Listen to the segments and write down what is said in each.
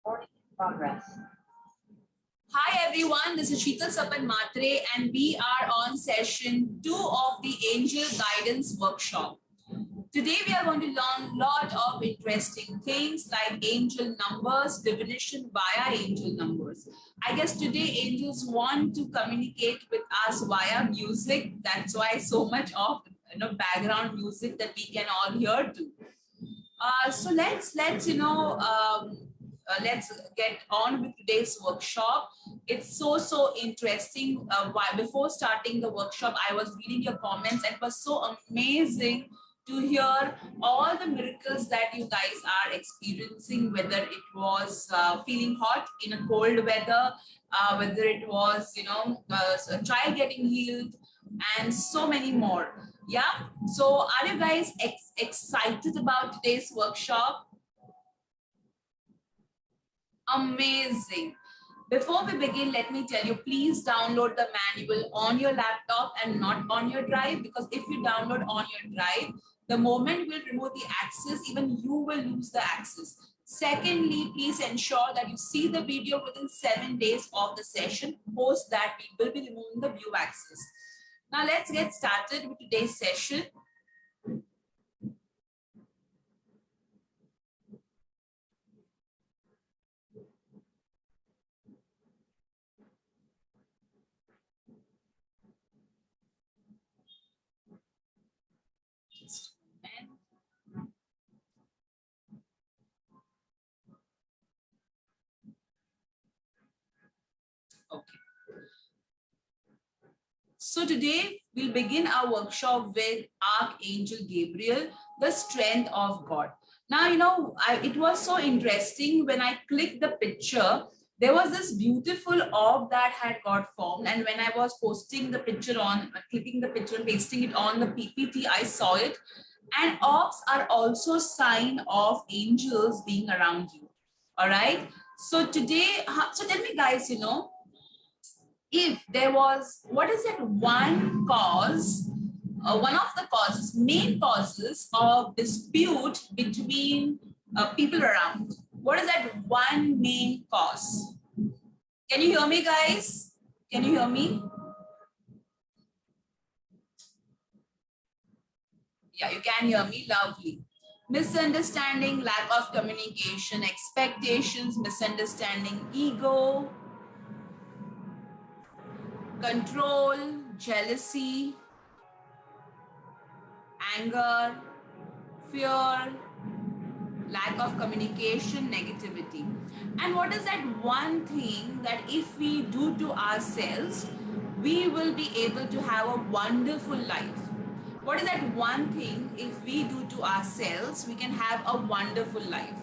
Recording in progress. Hi everyone, this is Sheetal Sapan Matre and we are on session 2 of the Angel Guidance Workshop. Today we are going to learn a lot of interesting things like angel numbers, divination via angel numbers. I guess today angels want to communicate with us via music. That's why so much of background music that we can all hear too. So let's get on with today's workshop. It's so interesting. Before starting the workshop, I was reading your comments and it was so amazing to hear all the miracles that you guys are experiencing, whether it was feeling hot in a cold weather, whether it was a child getting healed, and so many more. Yeah, so are you guys excited about today's workshop? Amazing. Before we begin, let me tell you, please download the manual on your laptop and not on your drive, because if you download on your drive, the moment we'll remove the access, even you will lose the access. Secondly, please ensure that you see the video within 7 days of the session. Post that, we will be removing the view access. Now let's get started with today's session. Okay. So today we'll begin our workshop with Archangel Gabriel, the strength of God. Now, it was so interesting when I clicked the picture, there was this beautiful orb that had got formed. And when I was posting the picture on, clicking the picture and pasting it on the PPT, I saw it. And orbs are also sign of angels being around you. All right. So today, so tell me guys, if there was, what is that one cause, one of the causes, main causes of dispute between people around? What is that one main cause? Can you hear me, guys? Can you hear me? Yeah, you can hear me. Lovely. Misunderstanding, lack of communication, expectations, misunderstanding, ego, control, jealousy, anger, fear, lack of communication, negativity. And what is that one thing that if we do to ourselves, we will be able to have a wonderful life? What is that one thing if we do to ourselves, we can have a wonderful life?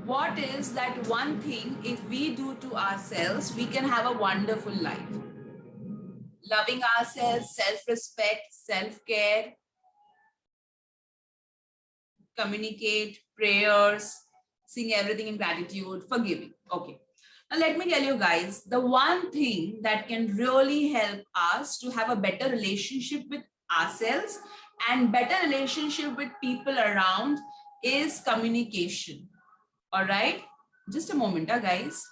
What is that one thing if we do to ourselves, we can have a wonderful life? Loving ourselves, self-respect, self-care, communicate, prayers, seeing everything in gratitude, forgiving. Okay. Now let me tell you guys, the one thing that can really help us to have a better relationship with ourselves and better relationship with people around is communication. All right. Just a moment, guys.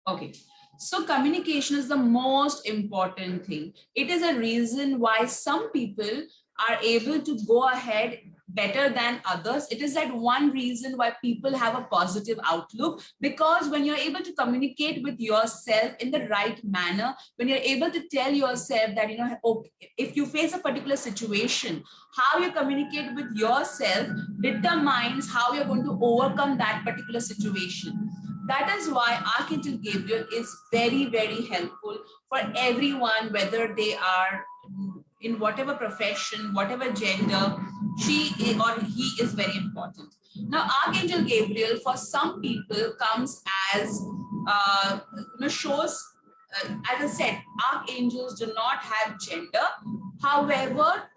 Okay. So communication is the most important thing. It is a reason why some people are able to go ahead better than others. It is that one reason why people have a positive outlook, because when you're able to communicate with yourself in the right manner, when you're able to tell yourself that, okay, if you face a particular situation, how you communicate with yourself determines how you're going to overcome that particular situation. That is why Archangel Gabriel is very, very helpful for everyone, whether they are in whatever profession, whatever gender, she or he is very important. Now, Archangel Gabriel for some people comes as, shows, as I said, archangels do not have gender. However,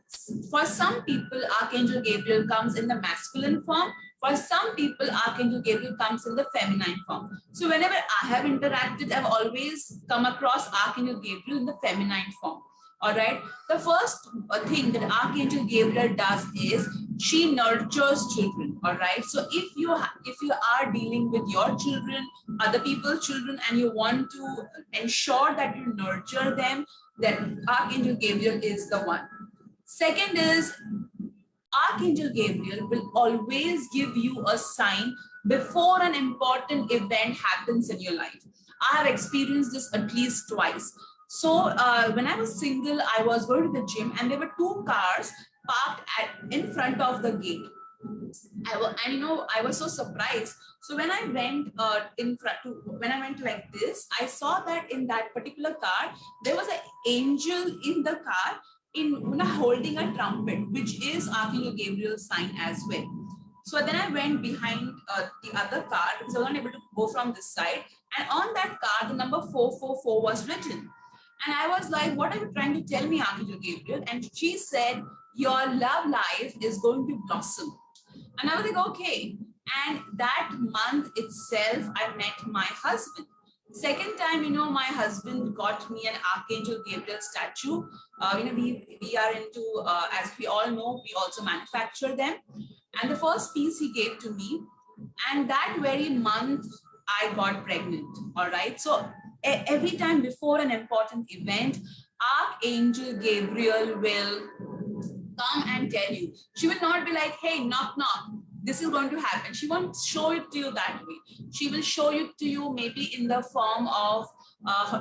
for some people, Archangel Gabriel comes in the masculine form. For some people, Archangel Gabriel comes in the feminine form. So whenever I have interacted, I've always come across Archangel Gabriel in the feminine form. All right. The first thing that Archangel Gabriel does is she nurtures children. All right. So if you are dealing with your children, other people's children, and you want to ensure that you nurture them, then Archangel Gabriel is the one. Second is Archangel Gabriel will always give you a sign before an important event happens in your life. I have experienced this at least twice. So when I was single, I was going to the gym and there were two cars parked in front of the gate. I was so surprised. So when I went when I went like this, I saw that in that particular car, there was an angel in the car holding a trumpet, which is Archangel Gabriel's sign as well. So then I went behind the other car because I was not able to go from this side. And on that car, the number 444 was written. And I was like, what are you trying to tell me, Archangel Gabriel? And she said, your love life is going to blossom. And I was like, okay. And that month itself, I met my husband. Second time, my husband got me an Archangel Gabriel statue. We are into, as we all know, we also manufacture them. And the first piece he gave to me, and that very month, I got pregnant. All right. So every time before an important event, Archangel Gabriel will come and tell you. She will not be like, hey, knock, knock. This is going to happen. She won't show it to you that way. She will show it to you maybe in the form of,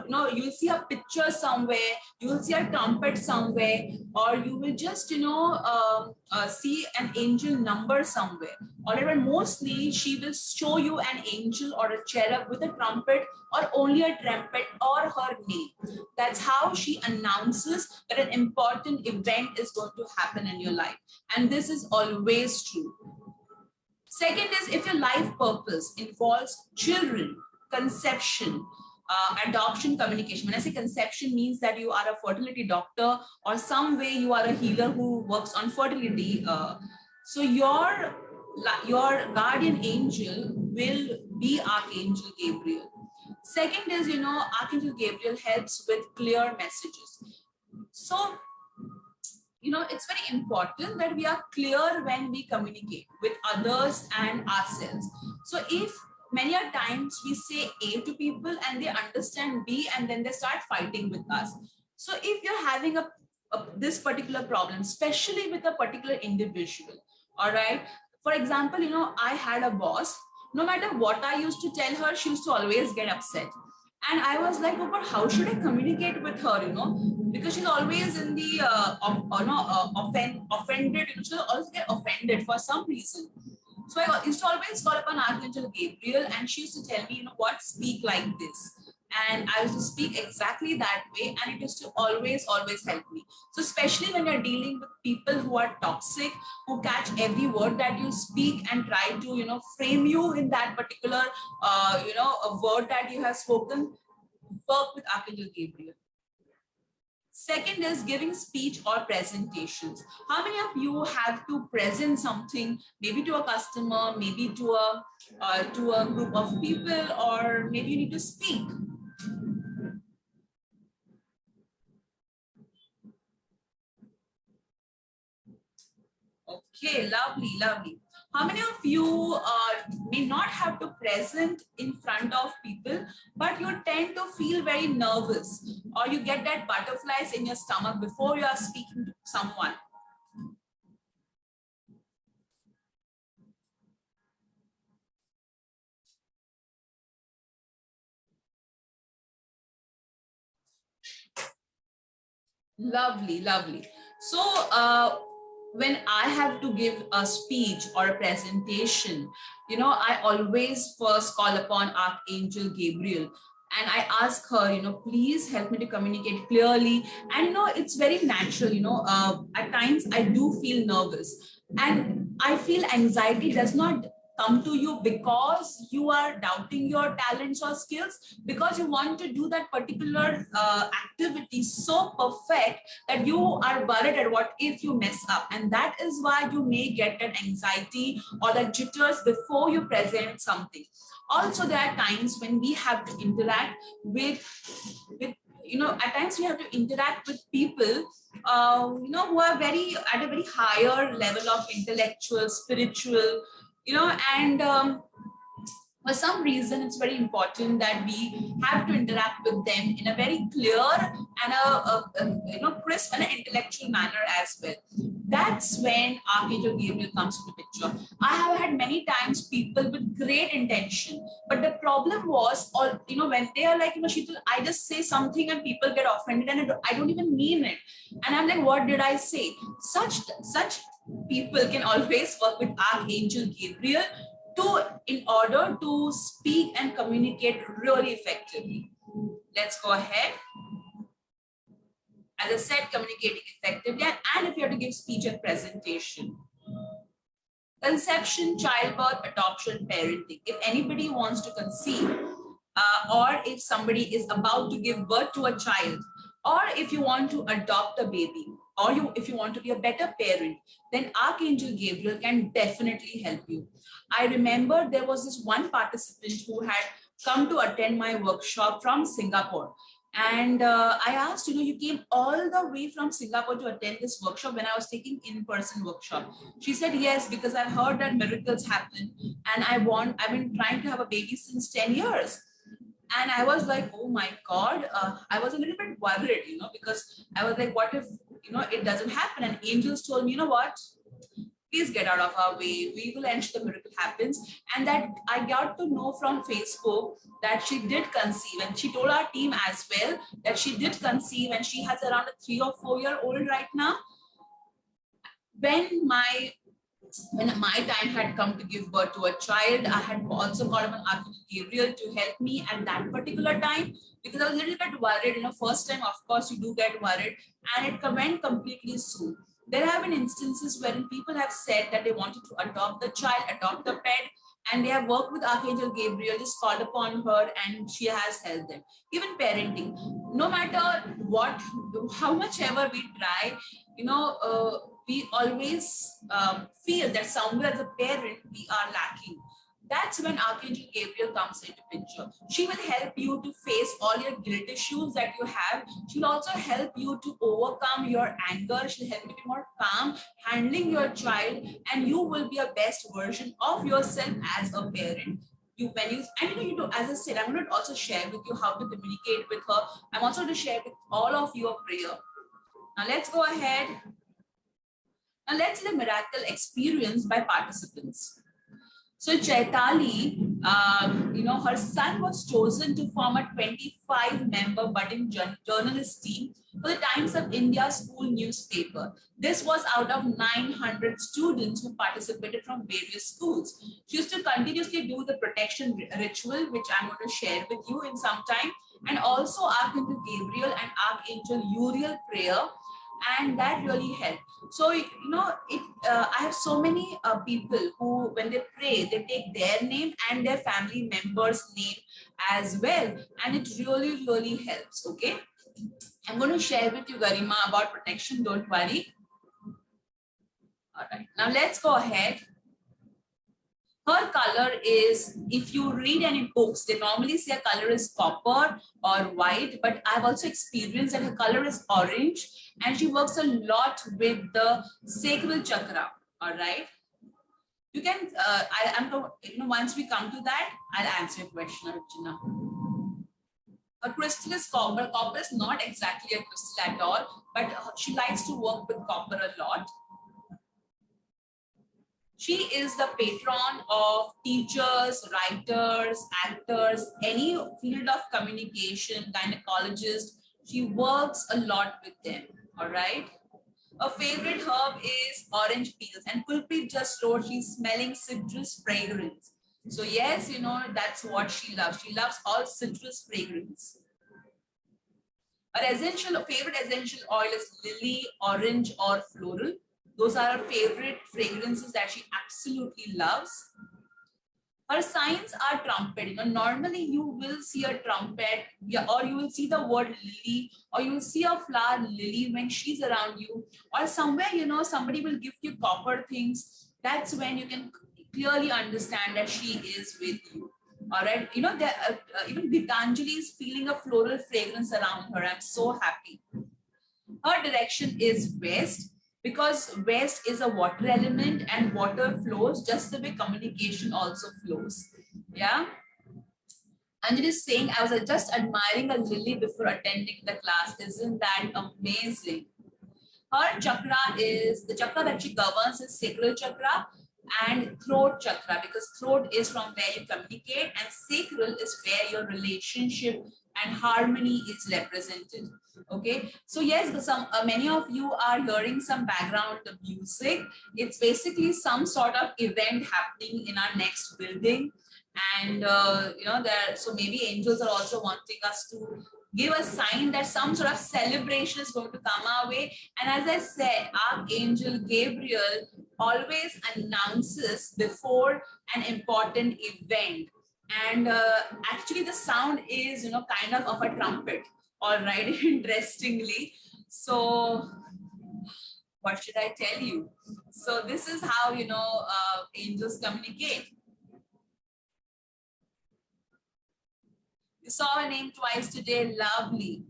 you'll see a picture somewhere, you will see a trumpet somewhere, or you will just, see an angel number somewhere. Or mostly she will show you an angel or a cherub with a trumpet or only a trumpet or her name. That's how she announces that an important event is going to happen in your life. And this is always true. Second is if your life purpose involves children, conception, adoption, communication. When I say conception, means that you are a fertility doctor or some way you are a healer who works on fertility. So your guardian angel will be Archangel Gabriel. Second is, Archangel Gabriel helps with clear messages. So, it's very important that we are clear when we communicate with others and ourselves. So if many a times we say A to people and they understand B and then they start fighting with us. So if you're having this particular problem, especially with a particular individual, all right. For example, I had a boss, no matter what I used to tell her, she used to always get upset. And I was like, oh, but how should I communicate with her, because she's always in the offended, she'll always get offended for some reason. So I used to always call upon Archangel Gabriel and she used to tell me, speak like this. And I used to speak exactly that way and it used to always help me. So especially when you're dealing with people who are toxic, who catch every word that you speak and try to, frame you in that particular, a word that you have spoken, work with Archangel Gabriel. Second is giving speech or presentations. How many of you have to present something, maybe to a customer, maybe to a group of people, or maybe you need to speak? Okay, lovely, lovely. How many of you may not have to present in front of people, but you tend to feel very nervous or you get that butterflies in your stomach before you are speaking to someone? Lovely, lovely. So, when I have to give a speech or a presentation, I always first call upon Archangel Gabriel and I ask her, please help me to communicate clearly. And, it's very natural, at times I do feel nervous and I feel anxiety does not come to you because you are doubting your talents or skills, because you want to do that particular activity so perfect that you are worried at what if you mess up, and that is why you may get an anxiety or the jitters before you present something. Also, there are times when we have to interact with at times we have to interact with people, who are at a very higher level of intellectual, spiritual, and for some reason it's very important that we have to interact with them in a very clear and crisp and an intellectual manner as well. That's when Archangel Gabriel comes into picture. I have had many times people with great intention, but the problem was, or when they are like, Sheetal, I just say something and people get offended and I don't even mean it, and I'm like, what did I say? Such people can always work with Archangel Gabriel in order to speak and communicate really effectively. Let's go ahead. As I said, communicating effectively, and if you have to give speech and presentation. Conception, childbirth, adoption, parenting. If anybody wants to conceive, or if somebody is about to give birth to a child, or if you want to adopt a baby, or if you want to be a better parent, then Archangel Gabriel can definitely help you. I remember there was this one participant who had come to attend my workshop from Singapore. And I asked, you came all the way from Singapore to attend this workshop when I was taking in-person workshop. She said, yes, because I've heard that miracles happen and I've been trying to have a baby since 10 years. And I was like, oh my God, I was a little bit worried, because I was like, what if, it doesn't happen? And angels told me, what? Please get out of our way. We will ensure the miracle happens. And that I got to know from Facebook that she did conceive. And she told our team as well that she did conceive, and she has around a 3 or 4 year old right now. When my time had come to give birth to a child, I had also called upon Archangel Gabriel to help me at that particular time, because I was a little bit worried. First time, of course, you do get worried, and it went completely smooth. There have been instances wherein people have said that they wanted to adopt the child, adopt the pet, and they have worked with Archangel Gabriel, just called upon her, and she has helped them. Even parenting, no matter what, how much ever we try, we always feel that somewhere as a parent we are lacking. That's when Archangel Gabriel comes into picture. She will help you to face all your guilt issues that you have. She'll also help you to overcome your anger. She'll help you to be more calm, handling your child, and you will be a best version of yourself as a parent. As I said, I'm going to also share with you how to communicate with her. I'm also going to share with all of you a prayer. Now let's go ahead. Now let's see the miracle experienced by participants. So Chaitali, her son was chosen to form a 25-member budding journalist team for the Times of India school newspaper. This was out of 900 students who participated from various schools. She used to continuously do the protection ritual, which I'm going to share with you in some time, and also Archangel Gabriel and Archangel Uriel prayer, and that really helped. So I have so many people who, when they pray, they take their name and their family members' name as well, and it really helps. Okay, I'm going to share with you, Garima, about protection. Don't worry. All right, now let's go ahead. Her color is, if you read any books, they normally say a color is copper or white, but I've also experienced that her color is orange, and she works a lot with the sacral chakra. All right. You can, once we come to that, I'll answer your question, Archana. Her crystal is copper. Copper is not exactly a crystal at all, but she likes to work with copper a lot. She is the patron of teachers, writers, actors, any field of communication, gynecologists. She works a lot with them, all right? Her favorite herb is orange peels, and Kulpreet just wrote she's smelling citrus fragrance. So yes, that's what she loves. She loves all citrus fragrance. Her favorite essential oil is lily, orange, or floral. Those are her favorite fragrances that she absolutely loves. Her signs are trumpet. Normally you will see a trumpet, or you will see the word lily, or you will see a flower lily when she's around you, or somewhere, somebody will give you copper things. That's when you can clearly understand that she is with you. All right, you know, even Gitanjali is feeling a floral fragrance around her. I'm so happy. Her direction is west because west is a water element and water flows just the way communication also flows. Yeah. Anjali is saying, I was just admiring a lily before attending the class. Isn't that amazing? Her chakra is the chakra that she governs is sacral chakra and throat chakra, because throat is from where you communicate and sacral is where your relationship and harmony is represented. Okay, so yes, some many of you are hearing some background music. It's basically some sort of event happening in our next building, and you know, there, so maybe angels are also wanting us to give a sign that some sort of celebration is going to come our way. And as I said, Archangel Gabriel always announces before an important event. And actually the sound is, you know, kind of a trumpet. All right, interestingly. So what should I tell you? So this is how, you know, angels communicate. You saw her name twice today. Lovely.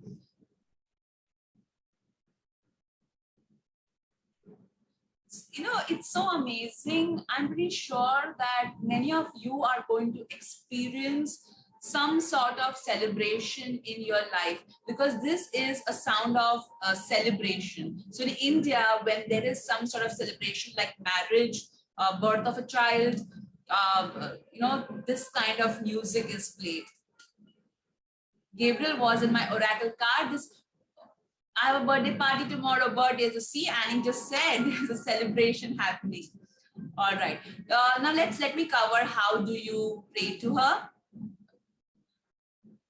You know, it's so amazing. I'm pretty sure that many of you are going to experience some sort of celebration in your life, because this is a sound of celebration. So in India, when there is some sort of celebration like marriage, birth of a child, you know, this kind of music is played. Gabriel was in my oracle card. I have a birthday party tomorrow, birthday. So see, Annie just said there's a celebration happening. All right. Now let me cover how do you pray to her.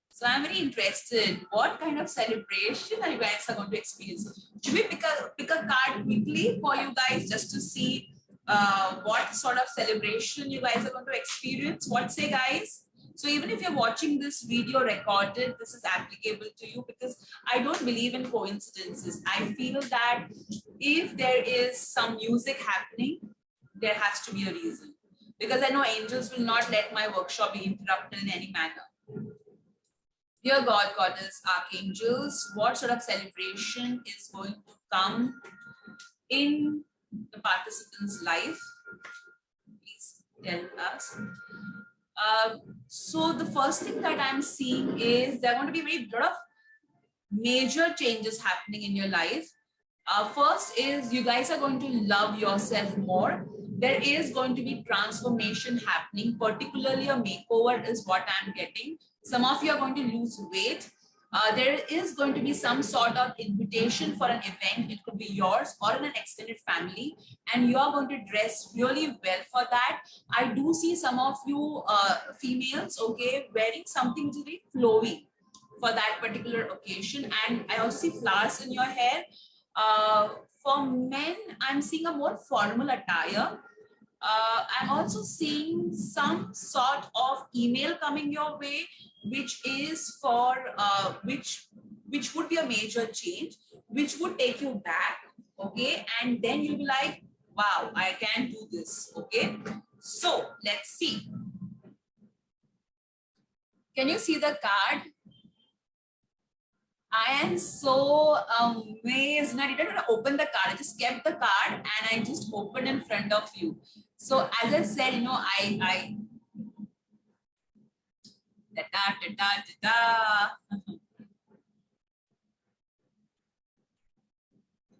So I'm very interested. What kind of celebration are you guys are going to experience? Should we pick a card quickly for you guys just to see what sort of celebration you guys are going to experience? What say, guys? So even if you're watching this video recorded, this is applicable to you, because I don't believe in coincidences. I feel that if there is some music happening, there has to be a reason, because I know angels will not let my workshop be interrupted in any manner. Dear God, Goddess, Archangels, what sort of celebration is going to come in the participant's life? Please tell us. So the first thing that I'm seeing is there are going to be a lot of major changes happening in your life. First is you guys are going to love yourself more. There is going to be transformation happening, particularly a makeover is what I'm getting. Some of you are going to lose weight. There is going to be some sort of invitation for an event. It could be yours or in an extended family, and you are going to dress really well for that. I do see some of you females, okay, wearing something really flowy for that particular occasion. And I also see flowers in your hair. For men, I'm seeing a more formal attire. I'm also seeing some sort of email coming your way, which is for which would be a major change, which would take you back, okay, and then you'll be like, wow, I can do this. Okay, so let's see. Can you see the card? I am so amazed. I didn't open the card. I just kept the card and I just opened in front of you. So as I said, you know, I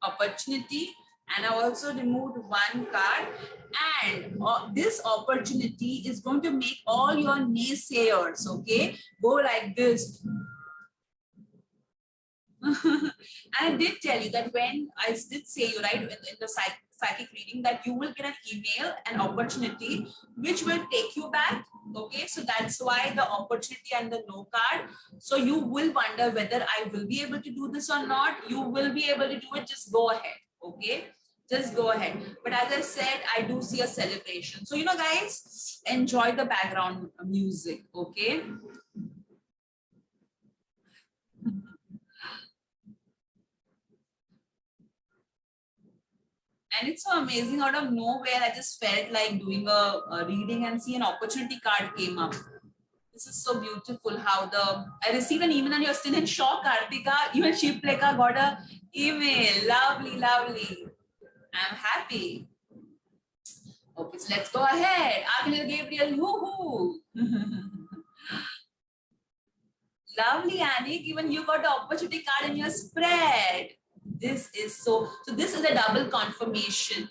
opportunity, and I also removed one card, and this opportunity is going to make all your naysayers, okay, go like this. And I did tell you that when I did say you, right, in the psychic reading, that you will get an email, an opportunity, which will take you back. Okay, so that's why the opportunity and the no card. So you will wonder whether I will be able to do this or not. You will be able to do it. Just go ahead. Okay, just go ahead. But as I said, I do see a celebration. So, you know, guys, enjoy the background music. Okay. And it's so amazing, out of nowhere, I just felt like doing a reading and see an opportunity card came up. This is so beautiful how I received an email and you're still in shock, Kartika. Even Shipleka got a email. Lovely, lovely. I'm happy. Okay, so let's go ahead. Archangel Gabriel, woohoo. Lovely, Anik. Even you got the opportunity card in your spread. This is so this is a double confirmation.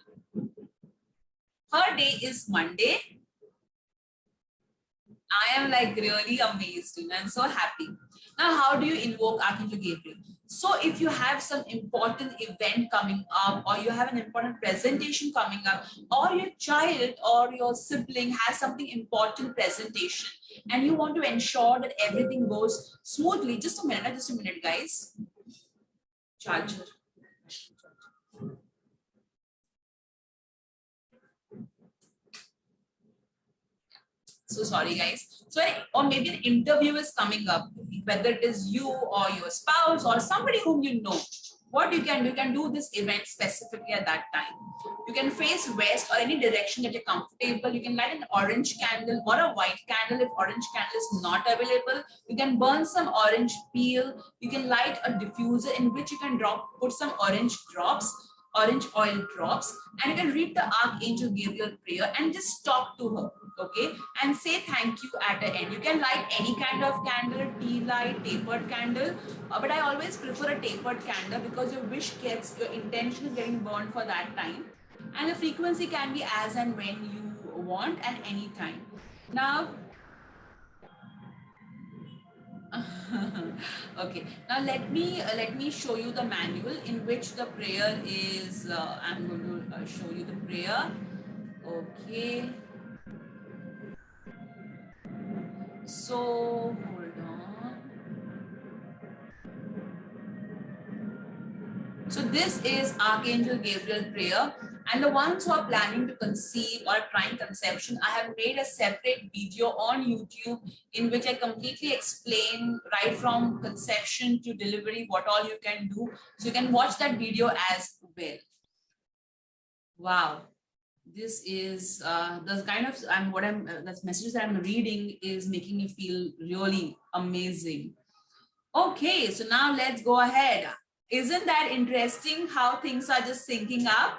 Her day is Monday. I am like really amazed and I'm so happy. Now, how do you invoke Archangel Gabriel? So if you have some important event coming up, or you have an important presentation coming up, or your child or your sibling has something important presentation, and you want to ensure that everything goes smoothly. Just a minute, guys. Charger. So sorry, guys. So, or maybe an interview is coming up, whether it is you or your spouse or somebody whom you know. What you can do this event specifically at that time. You can face west or any direction that you're comfortable. You can light an orange candle or a white candle. If orange candle is not available, you can burn some orange peel. You can light a diffuser in which you can put some orange oil drops, and you can read the Archangel Gabriel prayer and just talk to her, okay, and say thank you at the end. You can light any kind of candle, tea light, tapered candle, but I always prefer a tapered candle because your intention is getting burned for that time, and the frequency can be as and when you want and any time. Now, okay, now let me show you the manual in which the prayer is. I'm going to show you the prayer. Okay, so hold on. So this is Archangel Gabriel prayer, and the ones who are planning to conceive or trying conception, I have made a separate video on YouTube in which I completely explain right from conception to delivery what all you can do. So you can watch that video as well. Wow, this is the kind of that message that I'm reading is making me feel really amazing. Okay, so now let's go ahead. Isn't that interesting how things are just syncing up?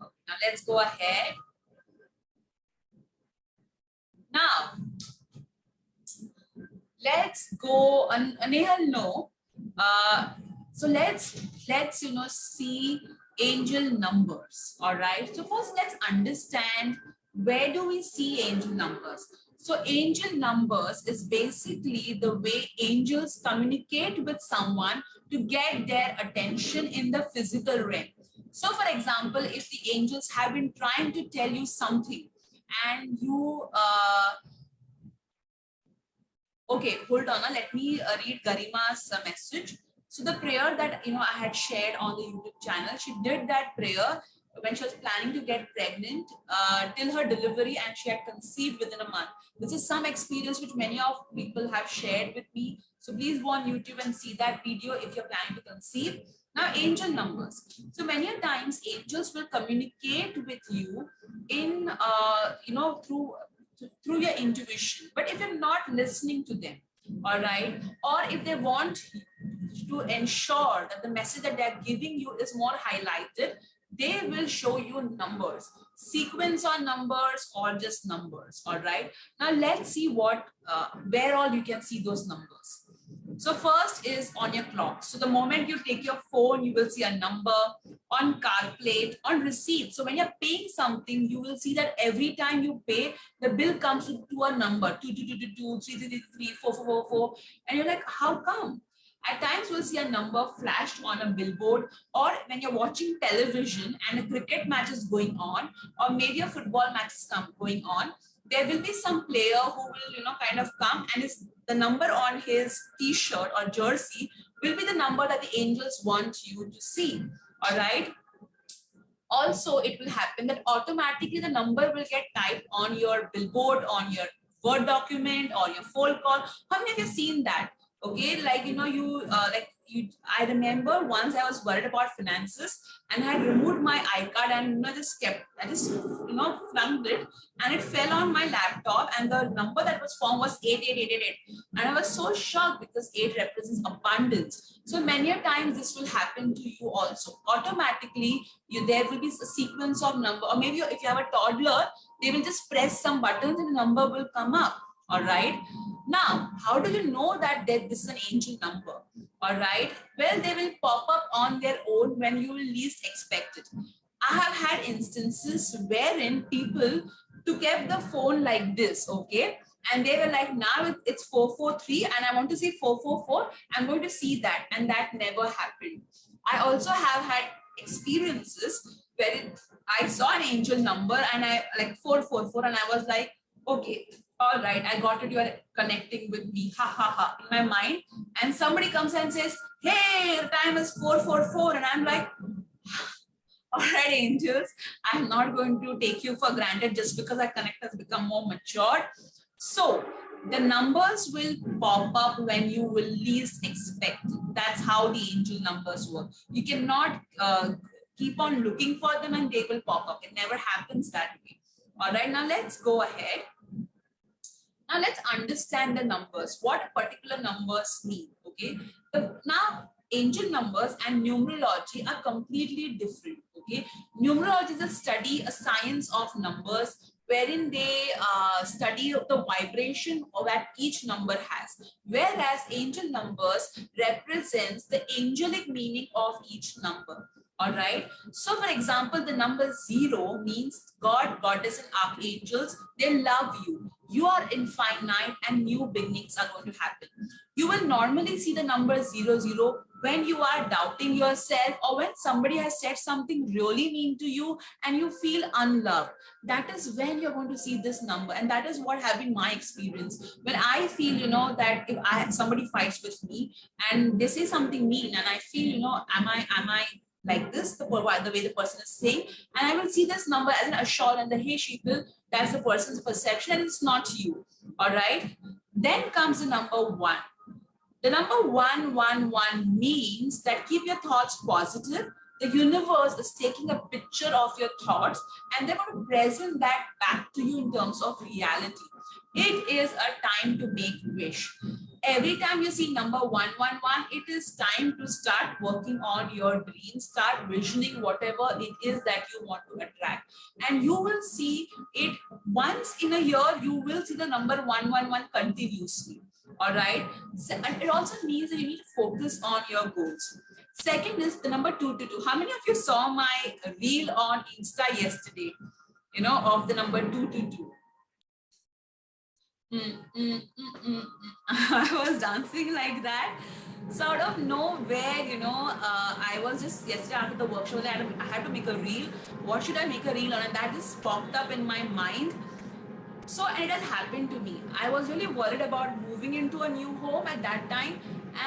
Okay, now let's go ahead. Now, let's go, Nehal, no. So let's see angel numbers. All right. So first, let's understand where do we see angel numbers. So angel numbers is basically the way angels communicate with someone to get their attention in the physical realm. So for example, if the angels have been trying to tell you something and you okay, hold on. Let me read Garima's message. So the prayer that I had shared on the YouTube channel, she did that prayer when she was planning to get pregnant till her delivery, and she had conceived within a month. This is some experience which many of people have shared with me. So please go on YouTube and see that video if you're planning to conceive. Now, angel numbers. So many times angels will communicate with you in through your intuition. But if you're not listening to them, all right, or if they want to ensure that the message that they're giving you is more highlighted, they will show you numbers, sequence on numbers or just numbers. All right, now let's see where all you can see those numbers. So first is on your clock. So the moment you take your phone, you will see a number on card plate, on receipt. So when you're paying something, you will see that every time you pay, the bill comes to a number, 2222, 3333, 4444. And you're like, how come? At times we'll see a number flashed on a billboard, or when you're watching television and a cricket match is going on, or maybe a football match is going on, there will be some player who will, kind of come, and the number on his t-shirt or jersey will be the number that the angels want you to see. All right. Also, it will happen that automatically the number will get typed on your billboard, on your Word document or your phone call. How many of you seen that? Okay, like I remember once I was worried about finances and I had removed my iCard and I just flunked it and it fell on my laptop and the number that was formed was 88888 and I was so shocked because 8 represents abundance. So many a times this will happen to you also. Automatically, there will be a sequence of number, or maybe if you have a toddler, they will just press some buttons and the number will come up. All right. Now, how do you know that this is an angel number? All right. Well, they will pop up on their own when you will least expect it. I have had instances wherein people took up the phone like this, okay? And they were like, now it's 443 and I want to see 444. I'm going to see that. And that never happened. I also have had experiences where I saw an angel number and I like 444 and I was like, okay, all right, I got it, you are connecting with me, ha ha ha, in my mind. And somebody comes and says, hey, the time is 444. And I'm like, all right, angels, I'm not going to take you for granted just because our connect has become more matured. So the numbers will pop up when you will least expect it. That's how the angel numbers work. You cannot keep on looking for them and they will pop up. It never happens that way. All right, now let's go ahead. Now let's understand the numbers, what particular numbers mean, okay? Now, angel numbers and numerology are completely different, okay? Numerology is a study, a science of numbers, wherein they study the vibration that each number has, whereas angel numbers represents the angelic meaning of each number. All right. So, for example, the number 0 means God, goddess, and archangels. They love you. You are infinite, and new beginnings are going to happen. You will normally see the number 00 when you are doubting yourself or when somebody has said something really mean to you and you feel unloved. That is when you're going to see this number, and that is what have been my experience. When I feel, that if somebody fights with me and they say something mean, and I feel, am I like this, the way the person is saying, and I will see this number as an assurance that, hey, Sheetal, that's the person's perception and it's not you. All right. Then comes the number 1. The number 111 means that keep your thoughts positive. The universe is taking a picture of your thoughts and they're going to present that back to you in terms of reality. It is a time to make wish. Every time you see number 111, it is time to start working on your dreams, start visioning whatever it is that you want to attract. And you will see it once in a year, you will see the number 111 continuously. All right. So, and it also means that you need to focus on your goals. Second is the number 222. How many of you saw my reel on Insta yesterday, of the number 222? I was dancing like that. So out of nowhere, I was just yesterday after the workshop, I had to make a reel. What should I make a reel on? And that just popped up in my mind. So, and it has happened to me. I was really worried about moving into a new home at that time.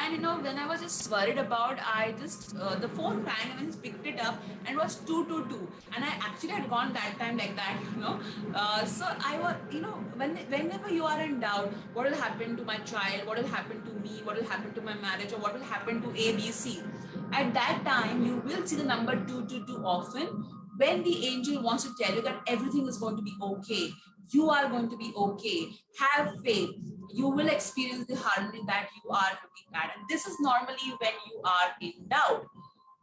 And, when I was just worried about, I just, the phone rang and I just picked it up and it was 222. And I actually had gone that time like that, So I was, whenever you are in doubt, what will happen to my child? What will happen to me? What will happen to my marriage? Or what will happen to ABC? At that time, you will see the number 222 often when the angel wants to tell you that everything is going to be okay. You are going to be okay. Have faith. You will experience the harmony that you are looking at. And this is normally when you are in doubt.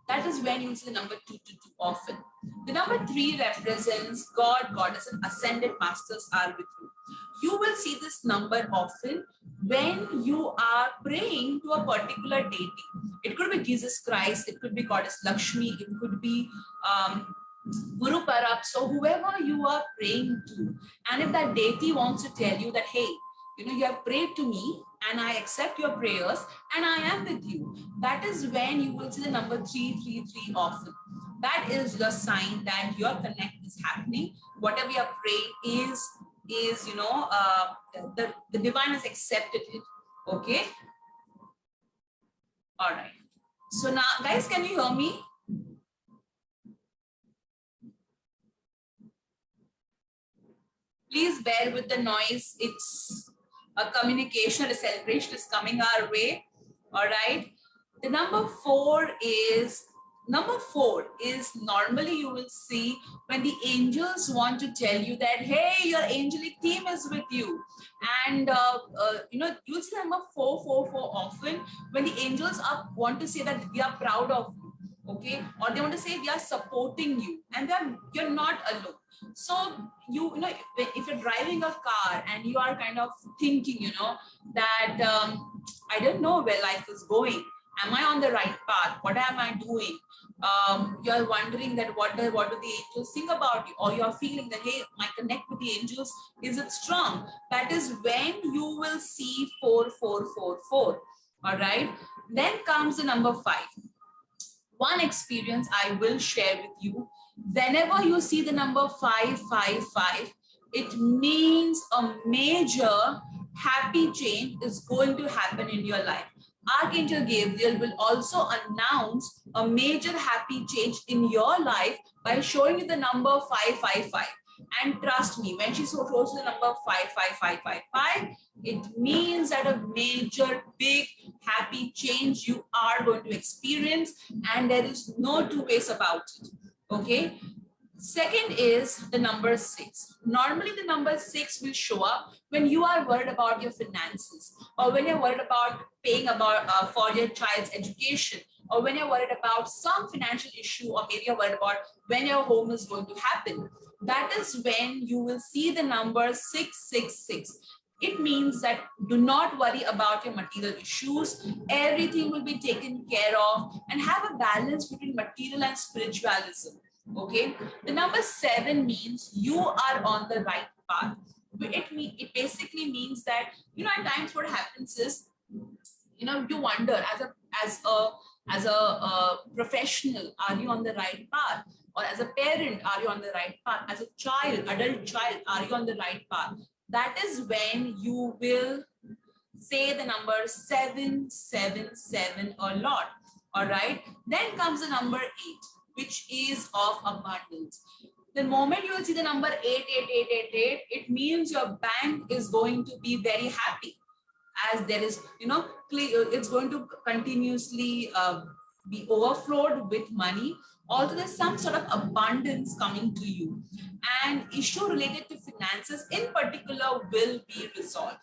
That is when you see the number 222 often. The number 3 represents God, goddess, and ascended masters are with you. You will see this number often when you are praying to a particular deity. It could be Jesus Christ, it could be Goddess Lakshmi, it could be Guru Parab, so whoever you are praying to, and if that deity wants to tell you that, hey, you have prayed to me and I accept your prayers and I am with you, that is when you will see the number 333 often. That is the sign that your connect is happening. Whatever you are praying is the divine has accepted it. Okay. All right. So now, guys, can you hear me? Please bear with the noise. It's a communication, a celebration is coming our way. All right. The number four is normally you will see when the angels want to tell you that, hey, your angelic team is with you. And, you'll see number 444 often when the angels want to say that we are proud of you. Okay. Or they want to say we are supporting you and you're not alone. So if you're driving a car and you are kind of thinking, that I don't know where life is going. Am I on the right path? What am I doing? You're wondering that what do the angels think about you, or you're feeling that, hey, my connect with the angels, is it strong? That is when you will see 4444. All right. Then comes the number 5. One experience I will share with you. Whenever you see the number 555, it means a major happy change is going to happen in your life. Archangel Gabriel will also announce a major happy change in your life by showing you the number 555. And trust me, when she shows you the number 55555, it means that a major, big, happy change you are going to experience, and there is no two ways about it. Okay. Second is the number 6. Normally, the number 6 will show up when you are worried about your finances, or when you're worried about paying for your child's education, or when you're worried about some financial issue, or maybe you're worried about when your home is going to happen. That is when you will see the number 666. It means that do not worry about your material issues. Everything will be taken care of, and have a balance between material and spiritualism. Okay. The number 7 means you are on the right path. It basically means that, at times what happens is, you wonder as a professional, are you on the right path? Or as a parent, are you on the right path? As a adult child, are you on the right path? That is when you will say the number 777 a lot. All right. Then comes the number 8, which is of abundance. The moment you will see the number 88888, it means your bank is going to be very happy, as there is, it's going to continuously be overflowed with money. Also, there's some sort of abundance coming to you, and issue related to finances in particular will be resolved.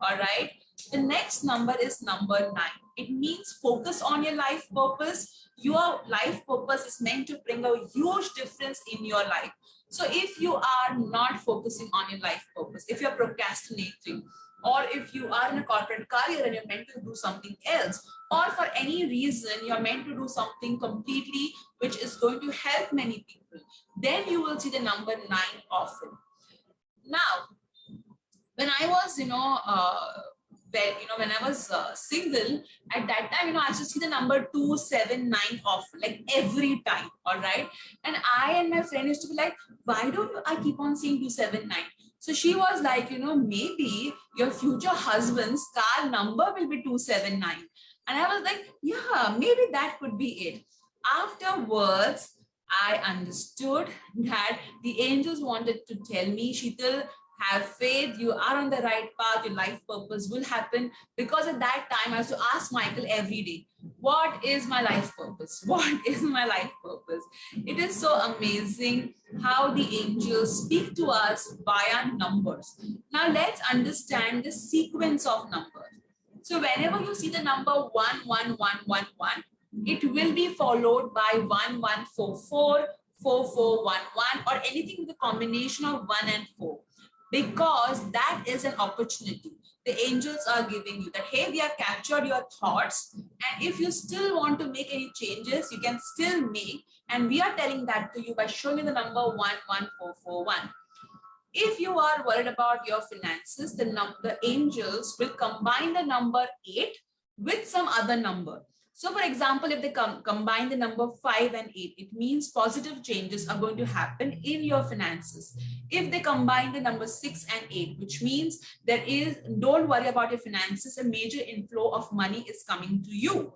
All right. The next number is number 9. It means focus on your life purpose. Your life purpose is meant to bring a huge difference in your life. So if you are not focusing on your life purpose, if you're procrastinating, or if you are in a corporate career and you're meant to do something else, or for any reason you're meant to do something completely which is going to help many people, then you will see the number 9 often. Now, when I was, when I was single, at that time, I used to see the number 279 often, like every time. All right. And I and my friend used to be like, why don't I keep on seeing 279? So she was like, maybe your future husband's car number will be 279. And I was like, yeah, maybe that could be it. Afterwards, I understood that the angels wanted to tell me, Sheetal, have faith, you are on the right path, your life purpose will happen. Because at that time, I used to ask Michael every day, what is my life purpose? What is my life purpose? It is so amazing how the angels speak to us via numbers. Now let's understand the sequence of numbers. So whenever you see the number 11111, it will be followed by 1144, 4411, or anything with a combination of 1 and 4. Because that is an opportunity. The angels are giving you that, hey, we have captured your thoughts. And if you still want to make any changes, you can still make. And we are telling that to you by showing you the number 11441. If you are worried about your finances, the angels will combine the number 8 with some other number. So for example, if they combine the number 5 and 8, it means positive changes are going to happen in your finances. If they combine the number 6 and 8, which means don't worry about your finances, a major inflow of money is coming to you.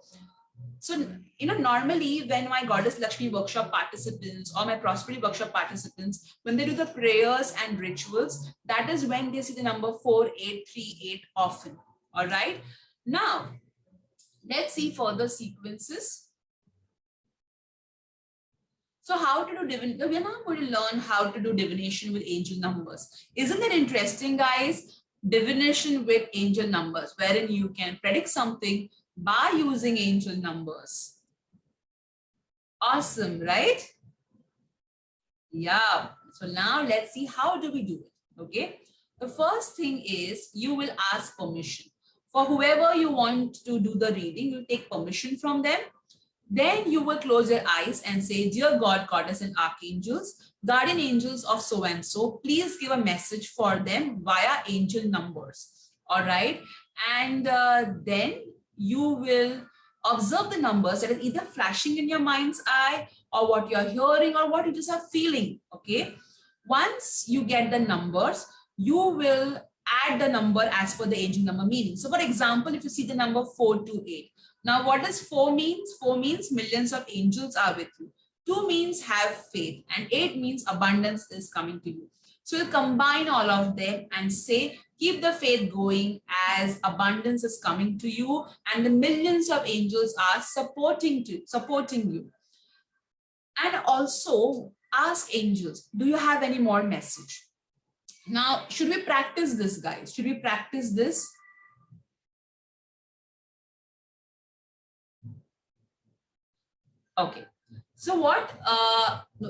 So, normally when my Goddess Lakshmi workshop participants or my Prosperity workshop participants, when they do the prayers and rituals, that is when they see the number 4838 often. All right. Now, let's see further sequences. So how to do divination? We're now going to learn how to do divination with angel numbers. Isn't it interesting, guys? Divination with angel numbers, wherein you can predict something by using angel numbers. Awesome, right? Yeah. So now let's see how do we do it. Okay. The first thing is you will ask permission. For whoever you want to do the reading, you take permission from them. Then you will close your eyes and say, dear God, Goddess and Archangels, guardian angels of so and so, please give a message for them via angel numbers. All right. And then you will observe the numbers that is either flashing in your mind's eye or what you're hearing or what you just are feeling. Okay. Once you get the numbers, you will add the number as per the angel number meaning. So for example, if you see the number 428, now, what does 4 means? 4 means millions of angels are with you. 2 means have faith. And 8 means abundance is coming to you. So you combine all of them and say, keep the faith going as abundance is coming to you and the millions of angels are supporting you. And also ask angels, do you have any more message? Now, should we practice this, guys? Should we practice this? Okay, so what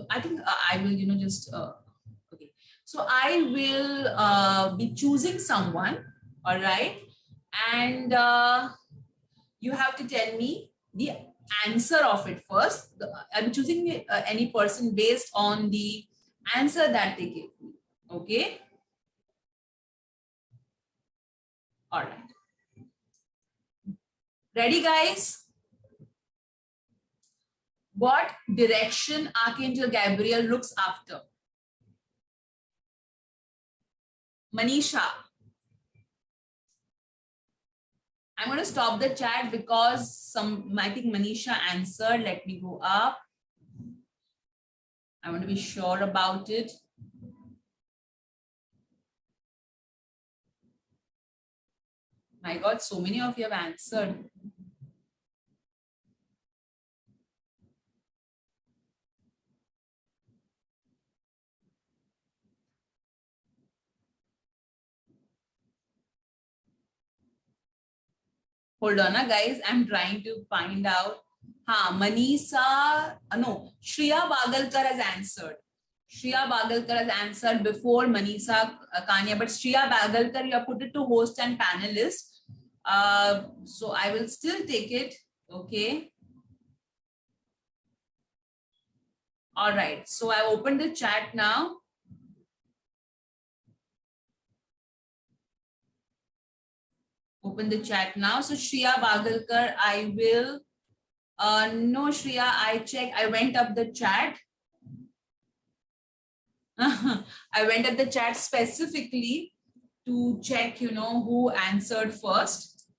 I think I will just okay, so I will be choosing someone. All right, and you have to tell me the answer of it first. I'm choosing any person based on the answer that they gave me. Okay, all right, ready, guys? What direction Archangel Gabriel looks after? Manisha. I'm going to stop the chat because I think Manisha answered. Let me go up. I want to be sure about it. My God, so many of you have answered. Hold on, guys. I'm trying to find out. Manisha, no, Shriya Bagalkar has answered. Shriya Bagalkar has answered before Manisha Kania, but Shriya Bagalkar, you have put it to host and panelist. So I will still take it. Okay. All right. So I opened the chat now. Open the chat now. So Shriya Bagalkar, I will. No, Shriya, I went up the chat. I went up the chat specifically to check, who answered first.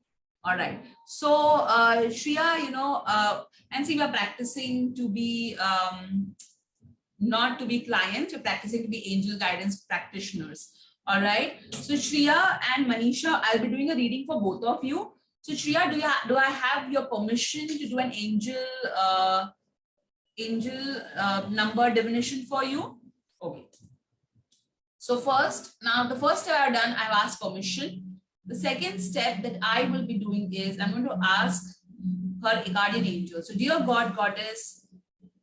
All right. So Shriya, and see, we're practicing to be, not to be client, we're practicing to be angel guidance practitioners. All right. So Shriya and Manisha, I'll be doing a reading for both of you. So Shriya, do I have your permission to do an angel number divination for you? Okay. So the first step I've done, I've asked permission. The second step that I will be doing is I'm going to ask her guardian angel. So dear God, Goddess,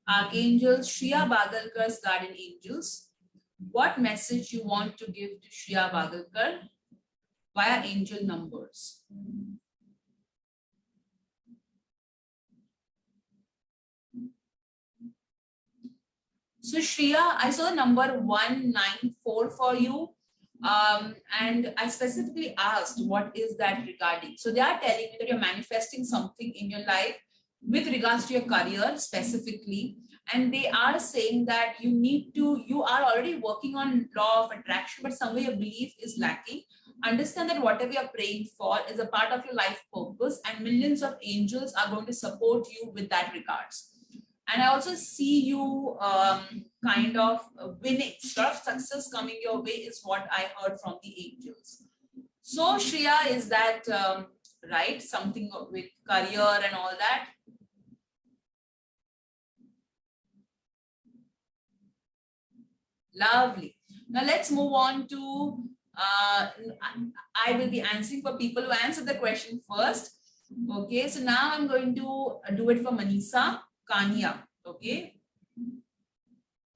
Archangels, Shriya Bagalkar's guardian angels, what message you want to give to Shriya Bagalkar via angel numbers? So Shriya, I saw the number 194 for you. And I specifically asked, what is that regarding? So they are telling me that you're manifesting something in your life with regards to your career specifically. And they are saying that you are already working on law of attraction, but somewhere your belief is lacking. Understand that whatever you're praying for is a part of your life purpose, and millions of angels are going to support you with that regards. And I also see you kind of winning, sort of success coming your way is what I heard from the angels. So Shreya, is that right? Something with career and all that? Lovely. Now let's move on to, I will be answering for people who answer the question first. Okay, so now I'm going to do it for Manisa Kania. Okay.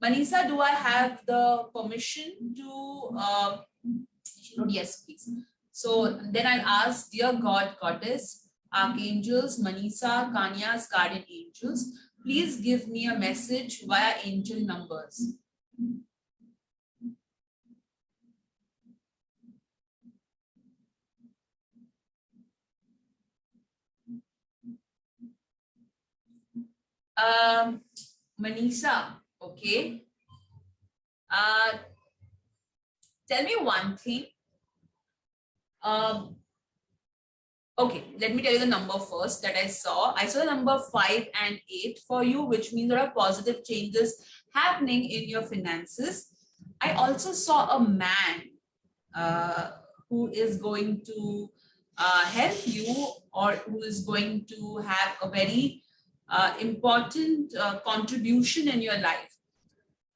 Manisa, do I have the permission to, yes, please. So then I'll ask, dear God, Goddess, Archangels, Manisa, Kanya's guardian angels, please give me a message via angel numbers. Manisa, okay. Tell me one thing. Okay, let me tell you the number first that I saw. I saw the number 5 and 8 for you, which means there are positive changes happening in your finances. I also saw a man who is going to help you, or who is going to have a very important contribution in your life.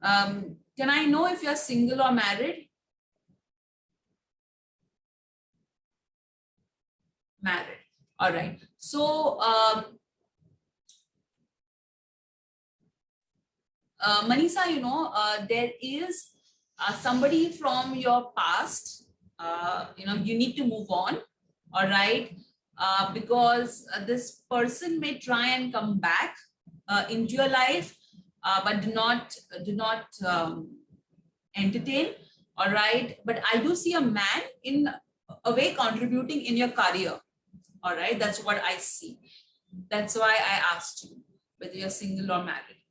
Can I know if you're single or married? Married. All right. So, Manisa, you know, there is somebody from your past, you know, you need to move on. All right. Because this person may try and come back into your life, but do not entertain. All right. But I do see a man in a way contributing in your career. All right. That's what I see. That's why I asked you whether you're single or married.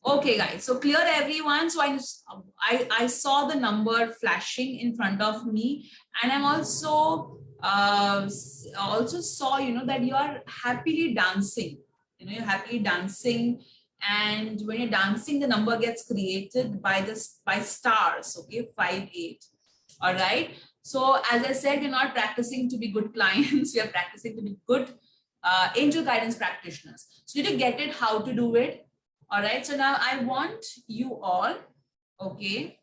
Okay, guys. So clear everyone. So I saw the number flashing in front of me, and I'm also saw, you know, that you are happily dancing. You know, you're happily dancing, and when you're dancing, the number gets created by stars. Okay, 5, 8. All right. So as I said, we're not practicing to be good clients. We are practicing to be good angel guidance practitioners. So you need to get it how to do it. All right. So now I want you all. Okay.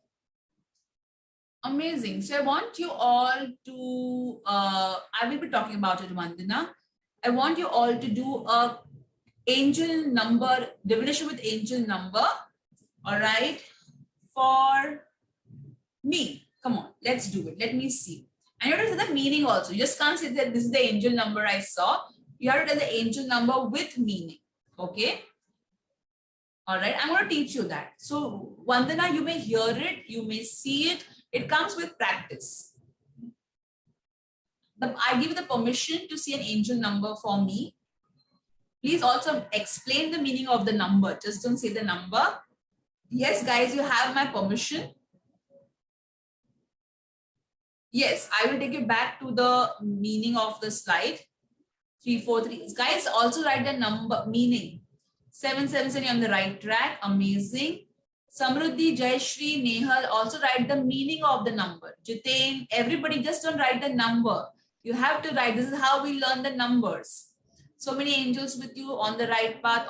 Amazing. So I want you all to, I will be talking about it, Vandana. I want you all to do a angel number, divination with angel number. All right. For me. Come on, let's do it. Let me see. And you have to say the meaning also. You just can't say that this is the angel number I saw. You have to tell the angel number with meaning. Okay. All right. I'm going to teach you that. So Vandana, you may hear it, you may see it. It comes with practice. I give you the permission to see an angel number for me. Please also explain the meaning of the number. Just don't say the number. Yes, guys, you have my permission. Yes, I will take you back to the meaning of the slide. 343. Guys, also write the number meaning. 777, you're on the right track. Amazing. Samruddhi, Jayashri, Nehal, also write the meaning of the number. Jitain, everybody, just don't write the number. You have to write. This is how we learn the numbers. So many angels with you, on the right path,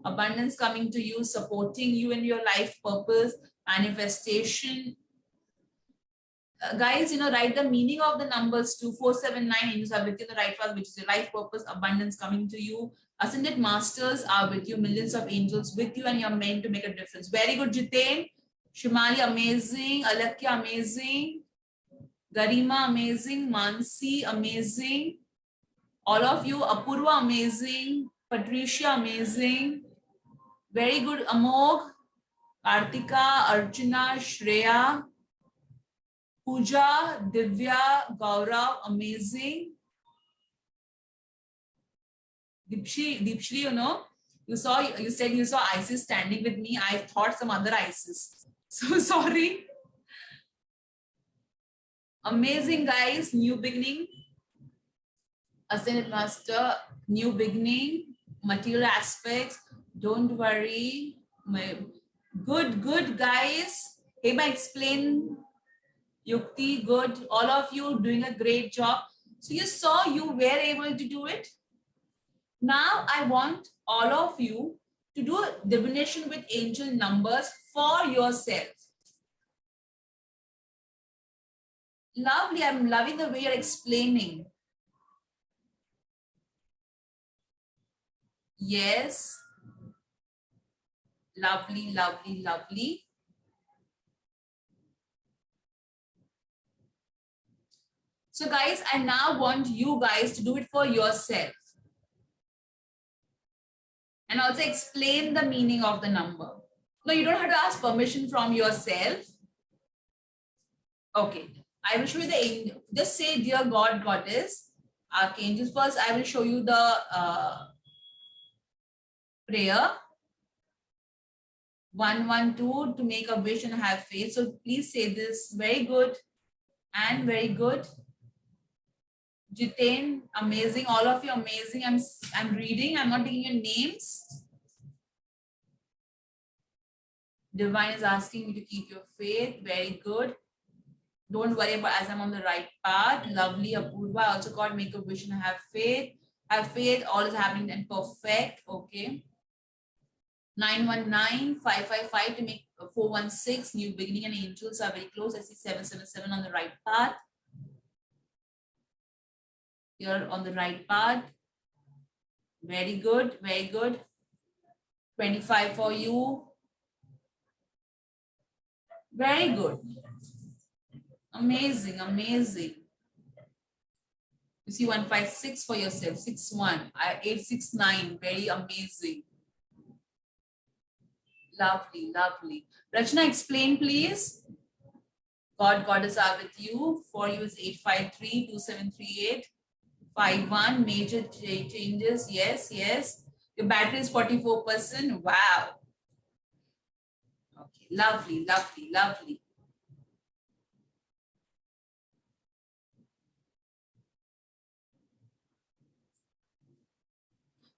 abundance coming to you, supporting you in your life purpose, manifestation. Guys, you know, write the meaning of the numbers. 2479 angels are with you in the right path, which is your life purpose, abundance coming to you. Ascended masters are with you, millions of angels with you, and you're meant to make a difference. Very good, Jitain. Shimali, amazing. Alakya, amazing. Garima, amazing. Mansi, amazing. All of you. Apurva, amazing. Patricia, amazing. Very good. Amog, Kartika, Archana, Shreya, Pooja, Divya, Gaurav, amazing. Deepshri, you know, you said you saw Isis standing with me. I thought some other Isis. So sorry. Amazing, guys. New beginning. Ascended master, new beginning, material aspects. Don't worry. Good, guys. Hema, explain. Yukti, good. All of you doing a great job. So you saw you were able to do it. Now I want all of you to do divination with angel numbers for yourself. Lovely. I'm loving the way you're explaining. Yes. Lovely, lovely, lovely. So guys, I now want you guys to do it for yourself. And also explain the meaning of the number. No, you don't have to ask permission from yourself. Okay. I will show you the angel. Just say, dear God, Goddess, Archangels. First, I will show you the prayer. 112 to make a wish and have faith. So please say this. Very good and very good. Jitain, amazing. All of you amazing. I'm reading. I'm not taking your names. Divine is asking me to keep your faith. Very good. Don't worry about as I'm on the right path. Lovely, Apurva. Also, God, make a wish and have faith. Have faith. All is happening and perfect. Okay. 919, 555 to make 416. New beginning and angels are very close. I see 777 on the right path. You're on the right path. Very good. Very good. 25 for you. Very good. Amazing. Amazing. You see 156 for yourself. 61. 869. Very amazing. Lovely. Lovely. Rachna, explain please. God, Goddess are with you. For you is 853, 2738. 51 major changes. Yes, yes. Your battery is 44%. Wow. Okay, lovely, lovely, lovely.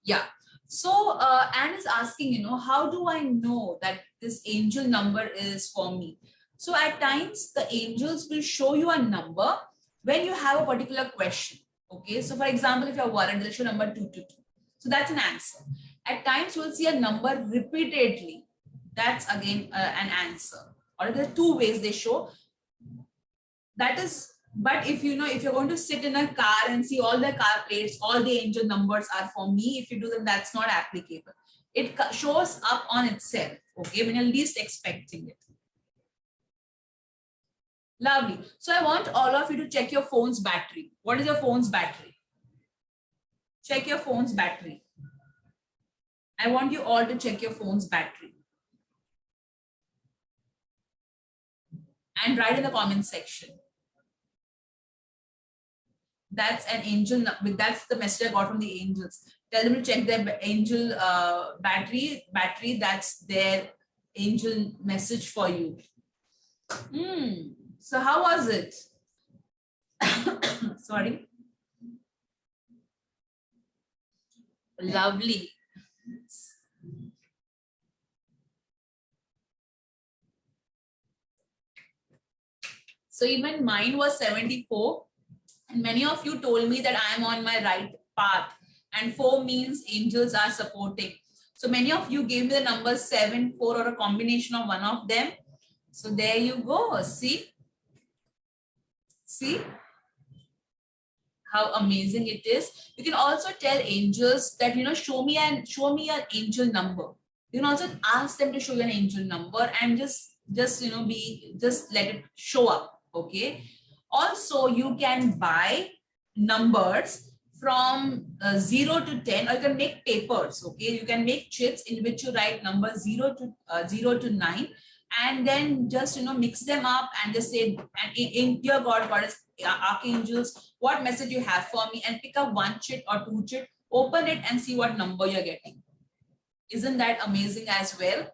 Yeah. So Anne is asking, how do I know that this angel number is for me? So at times the angels will show you a number when you have a particular question. Okay, so for example, if you're worried, they'll show number 222. So that's an answer. At times you will see a number repeatedly. That's again an answer. Or there are two ways they show. That is, but if if you're going to sit in a car and see all the car plates, all the angel numbers are for me, if you do them, that's not applicable. It shows up on itself, okay, when you're least expecting it. Lovely. So I want all of you to check your phone's battery. What is your phone's battery? Check your phone's battery. I want you all to check your phone's battery. And write in the comment section. That's an angel. That's the message I got from the angels. Tell them to check their angel battery. That's their angel message for you. So how was it? Sorry. Lovely. So even mine was 74. And many of you told me that I am on my right path. And 4 means angels are supporting. So many of you gave me the number 7, 4 or a combination of one of them. So there you go. See? See how amazing it is. You can also tell angels that, show me an angel number. You can also ask them to show you an angel number and just let it show up. Okay. Also, you can buy numbers from 0 to 10, or you can make papers. Okay, you can make chips in which you write number 0 to 9, and then just mix them up and just say, and in dear God, Goddess, Archangels, what message you have for me, and pick up 1 chit or 2 chit, open it and see what number you're getting. Isn't that amazing as well?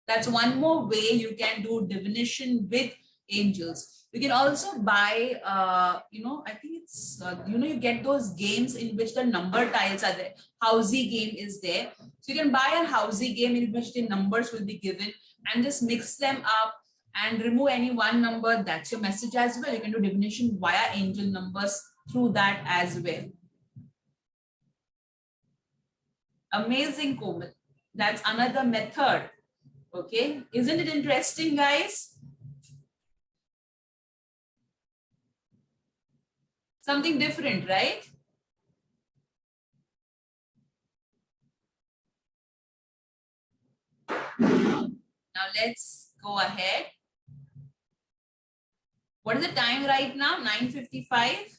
That's one more way you can do divination with angels. You can also buy, I think it's, you get those games in which the number tiles are there. Housey game is there. So you can buy a Housey game in which the numbers will be given and just mix them up and remove any one number. That's your message as well. You can do divination via angel numbers through that as well. Amazing, Komal. That's another method. Okay, isn't it interesting, guys? Something different, right? Now let's go ahead. What is the time right now? 9:55.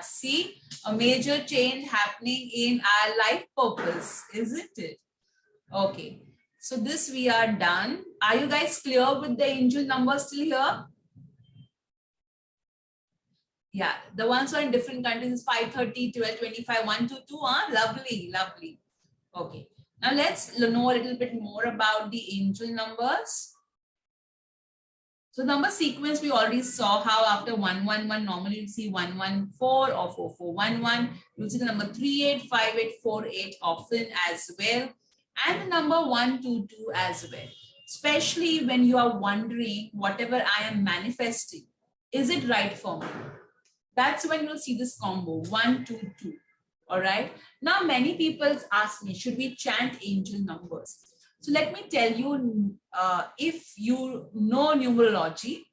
See, a major change happening in our life purpose, isn't it? Okay, so this we are done. Are you guys clear with the angel numbers still here? Yeah, the ones who are in different countries is 5:30, 12, 25, 1 to 2. Lovely, lovely. Okay, now let's know a little bit more about the angel numbers. So number sequence, we already saw how after 111, normally you see 114 or 4411. You'll see the number 385848 often as well. And the number 122 as well. Especially when you are wondering whatever I am manifesting, is it right for me? That's when you'll see this combo 122. All right. Now, many people ask me, should we chant angel numbers? So let me tell you, if you know numerology,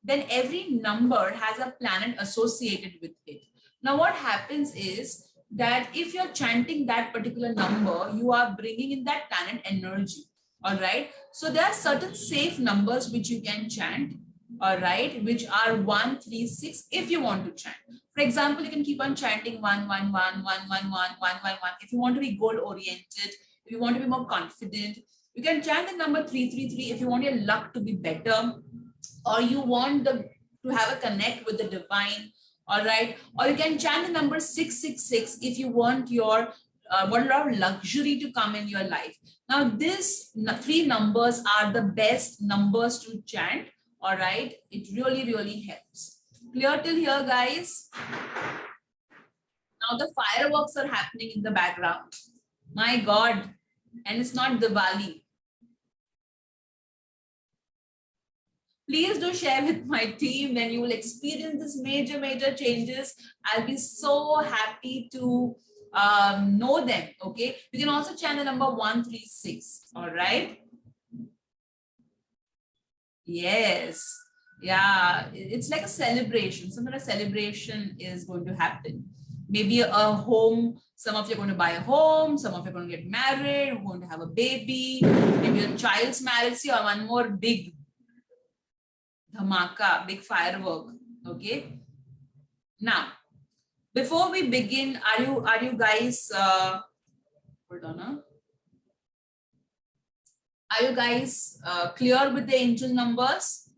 then every number has a planet associated with it. Now, what happens is that if you're chanting that particular number, you are bringing in that planet energy. All right. So there are certain safe numbers which you can chant. All right, which are 1, 3, 6 if you want to chant. For example, you can keep on chanting 1, 1, 1, 1, 1, 1, 1, 1, 1. If you want to be goal oriented, if you want to be more confident, you can chant the number 333 if you want your luck to be better, or you want to have a connect with the divine. All right, or you can chant the number 666 if you want your want a lot of luxury to come in your life. Now, these three numbers are the best numbers to chant. All right, it really, really helps. Clear till here, guys? Now the fireworks are happening in the background. My God, and it's not Diwali. Please do share with my team when you will experience this major changes. I'll be so happy to know them. Okay, you can also chant the number 136. All right. Yes. Yeah, it's like a celebration. Some kind of celebration is going to happen. Maybe a home. Some of you are going to buy a home. Some of you are going to get married. We're going to have a baby. Maybe a child's marriage. See, or one more big dhamaka, big firework. Okay. Now, before we begin, are you guys? Hold on. Are you guys clear with the angel numbers?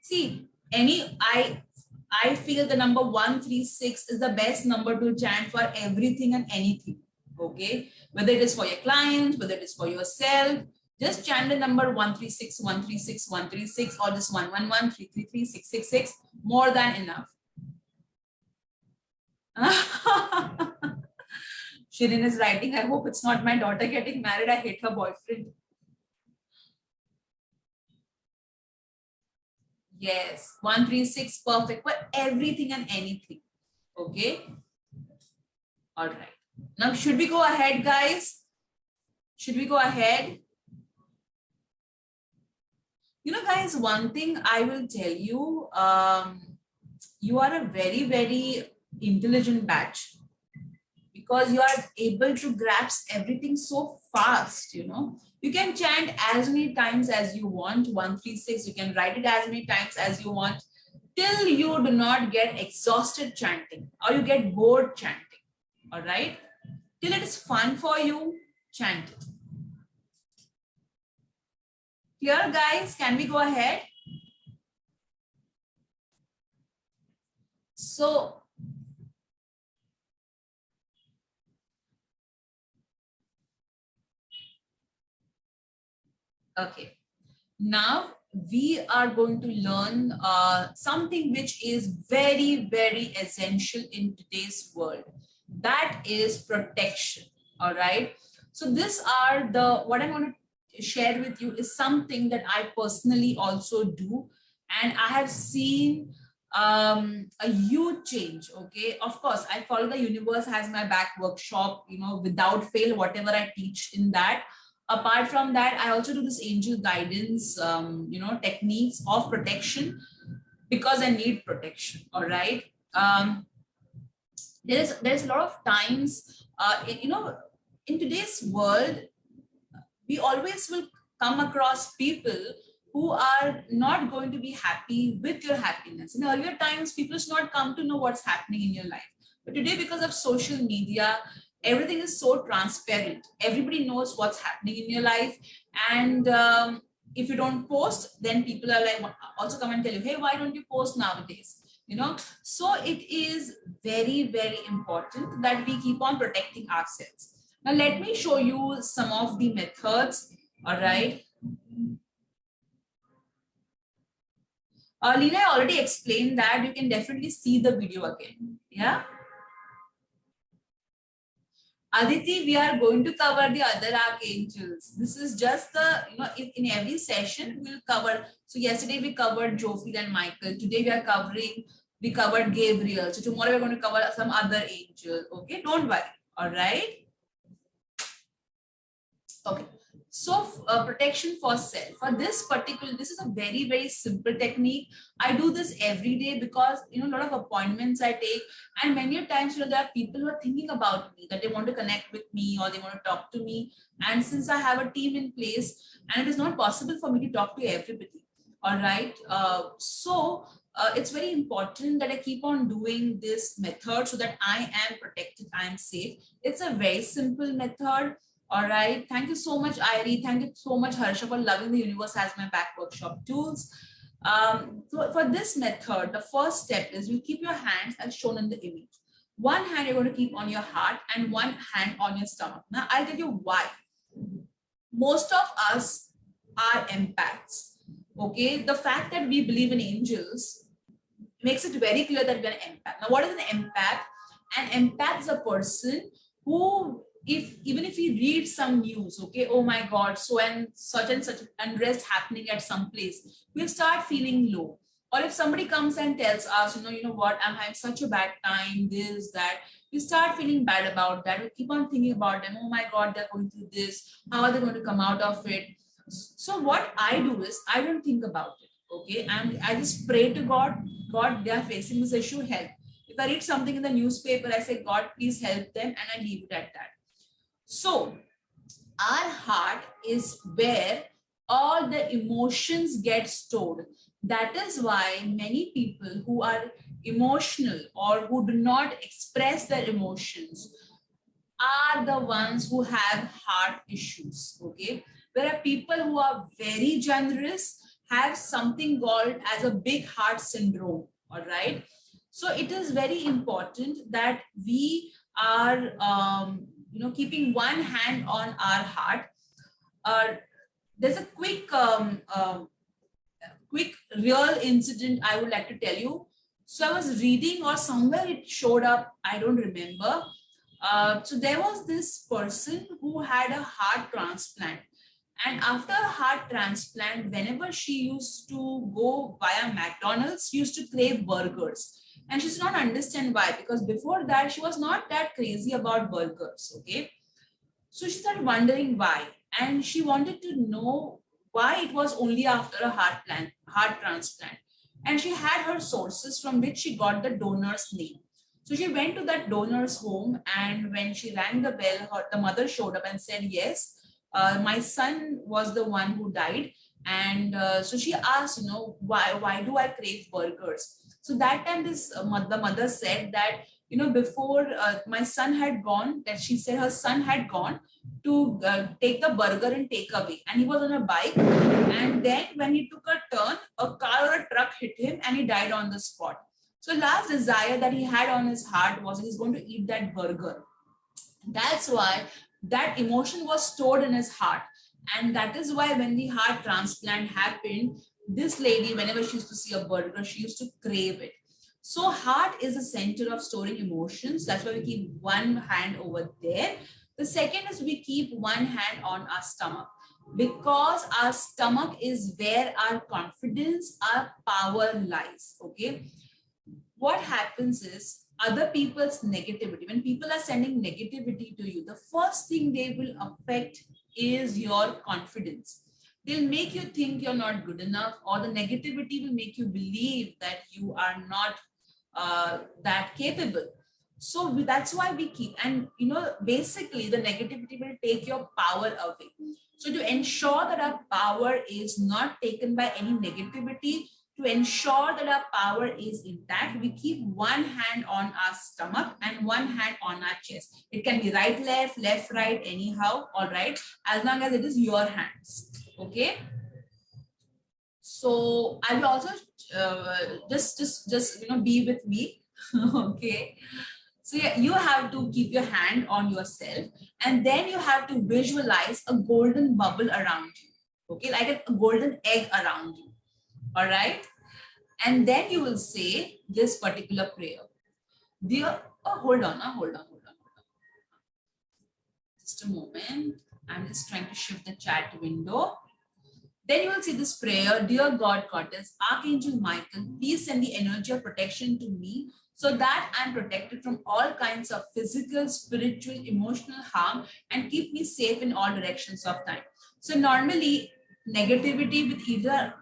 See, I feel the number 136 is the best number to chant for everything and anything. Okay, whether it is for your clients, whether it is for yourself, just chant the number 136, 136, 136, or just 111, 333, 666. More than enough. Shirin is writing, I hope it's not my daughter getting married. I hate her boyfriend. Yes, 136, perfect for everything and anything. Okay. All right. Now, should we go ahead, guys? Should we go ahead? You know, guys, one thing I will tell you, you are a very intelligent batch because you are able to grasp everything so fast, you know. You can chant as many times as you want, 136. You can write it as many times as you want till you do not get exhausted chanting or you get bored chanting. All right. Till it is fun for you, chant it. Clear, guys? Can we go ahead? So, okay. Now we are going to learn something which is very, very essential in today's world. That is protection. All right. So this are the, what I'm going to share with you is something that I personally also do. And I have seen a huge change. Okay. Of course, I follow the Universe Has My Back workshop, without fail, whatever I teach in that. Apart from that, I also do this angel guidance, techniques of protection because I need protection. All right. There's a lot of times, in today's world, we always will come across people who are not going to be happy with your happiness. In earlier times, people used not come to know what's happening in your life. But today, because of social media, everything is so transparent. Everybody knows what's happening in your life. And if you don't post, then people are like, also come and tell you, hey, why don't you post nowadays? So it is very, very important that we keep on protecting ourselves. Now, let me show you some of the methods. All right. Lena, I already explained that. You can definitely see the video again. Yeah. Aditi, we are going to cover the other archangels. This is just the, in every session we'll cover. So yesterday we covered Jophiel and Michael. Today we covered Gabriel. So tomorrow we're going to cover some other angel. Okay, don't worry. All right. Okay. So protection for self. For this is a very, very simple technique. I do this every day because, a lot of appointments I take, and many times, there are people who are thinking about me, that they want to connect with me or they want to talk to me. And since I have a team in place, and it is not possible for me to talk to everybody. All right. It's very important that I keep on doing this method so that I am protected, I am safe. It's a very simple method. All right. Thank you so much, Irie. Thank you so much, Harsha, for loving the Universe Has My Back workshop tools. So for this method, the first step is you keep your hands as shown in the image. One hand you're going to keep on your heart and one hand on your stomach. Now, I'll tell you why. Most of us are empaths. Okay. The fact that we believe in angels makes it very clear that we're an empath. Now, what is an empath? An empath is a person who, even if he reads some news, okay, oh my God, so and such unrest happening at some place, we'll start feeling low. Or if somebody comes and tells us, you know what, I'm having such a bad time, this, that, we start feeling bad about that. We keep on thinking about them. Oh my God, they're going through this. How are they going to come out of it? So what I do is I don't think about it. Okay, and I just pray to God. God, they are facing this issue, help. If I read something in the newspaper, I say, God, please help them, and I leave it at that. So our heart is where all the emotions get stored. That is why many people who are emotional or who do not express their emotions are the ones who have heart issues. Okay, whereas people who are very generous have something called as a big heart syndrome. All right. So it is very important that we are keeping one hand on our heart. There's a quick real incident I would like to tell you. So I was reading, or somewhere it showed up, I don't remember. So there was this person who had a heart transplant. And after a heart transplant, whenever she used to go via McDonald's, she used to crave burgers. And she did not understand why, because before that, she was not that crazy about burgers. Okay. So she started wondering why. And she wanted to know why it was only after a heart transplant. And she had her sources from which she got the donor's name. So she went to that donor's home, and when she rang the bell, the mother showed up and said, yes, my son was the one who died. And so she asked, why do I crave burgers? So that time the mother said that, before my son had gone, that she said her son had gone to take the burger and take away. And he was on a bike. And then when he took a turn, a car or a truck hit him and he died on the spot. So last desire that he had on his heart was he's going to eat that burger. That's why that emotion was stored in his heart. And that is why when the heart transplant happened, this lady, whenever she used to see a burger, she used to crave it. So heart is the center of storing emotions. That's why we keep one hand over there. The second is we keep one hand on our stomach, because our stomach is where our confidence, our power lies. Okay. What happens is other people's negativity, when people are sending negativity to you, the first thing they will affect is your confidence. They'll make you think you're not good enough, or the negativity will make you believe that you are not that capable. So that's why we keep, and basically the negativity will take your power away. So to ensure that our power is not taken by any negativity, to ensure that our power is intact, we keep one hand on our stomach and one hand on our chest. It can be right, left, right, anyhow, all right, as long as it is your hands. Okay. So I will also just be with me. Okay. So yeah, you have to keep your hand on yourself, and then you have to visualize a golden bubble around you. Okay, like a golden egg around you. All right. And then you will say this particular prayer. Dear, oh, hold on. Just a moment. I'm just trying to shift the chat window. Then you will see this prayer. Dear God, Goddess, Archangel Michael, please send the energy of protection to me so that I'm protected from all kinds of physical, spiritual, emotional harm, and keep me safe in all directions of time. So normally, negativity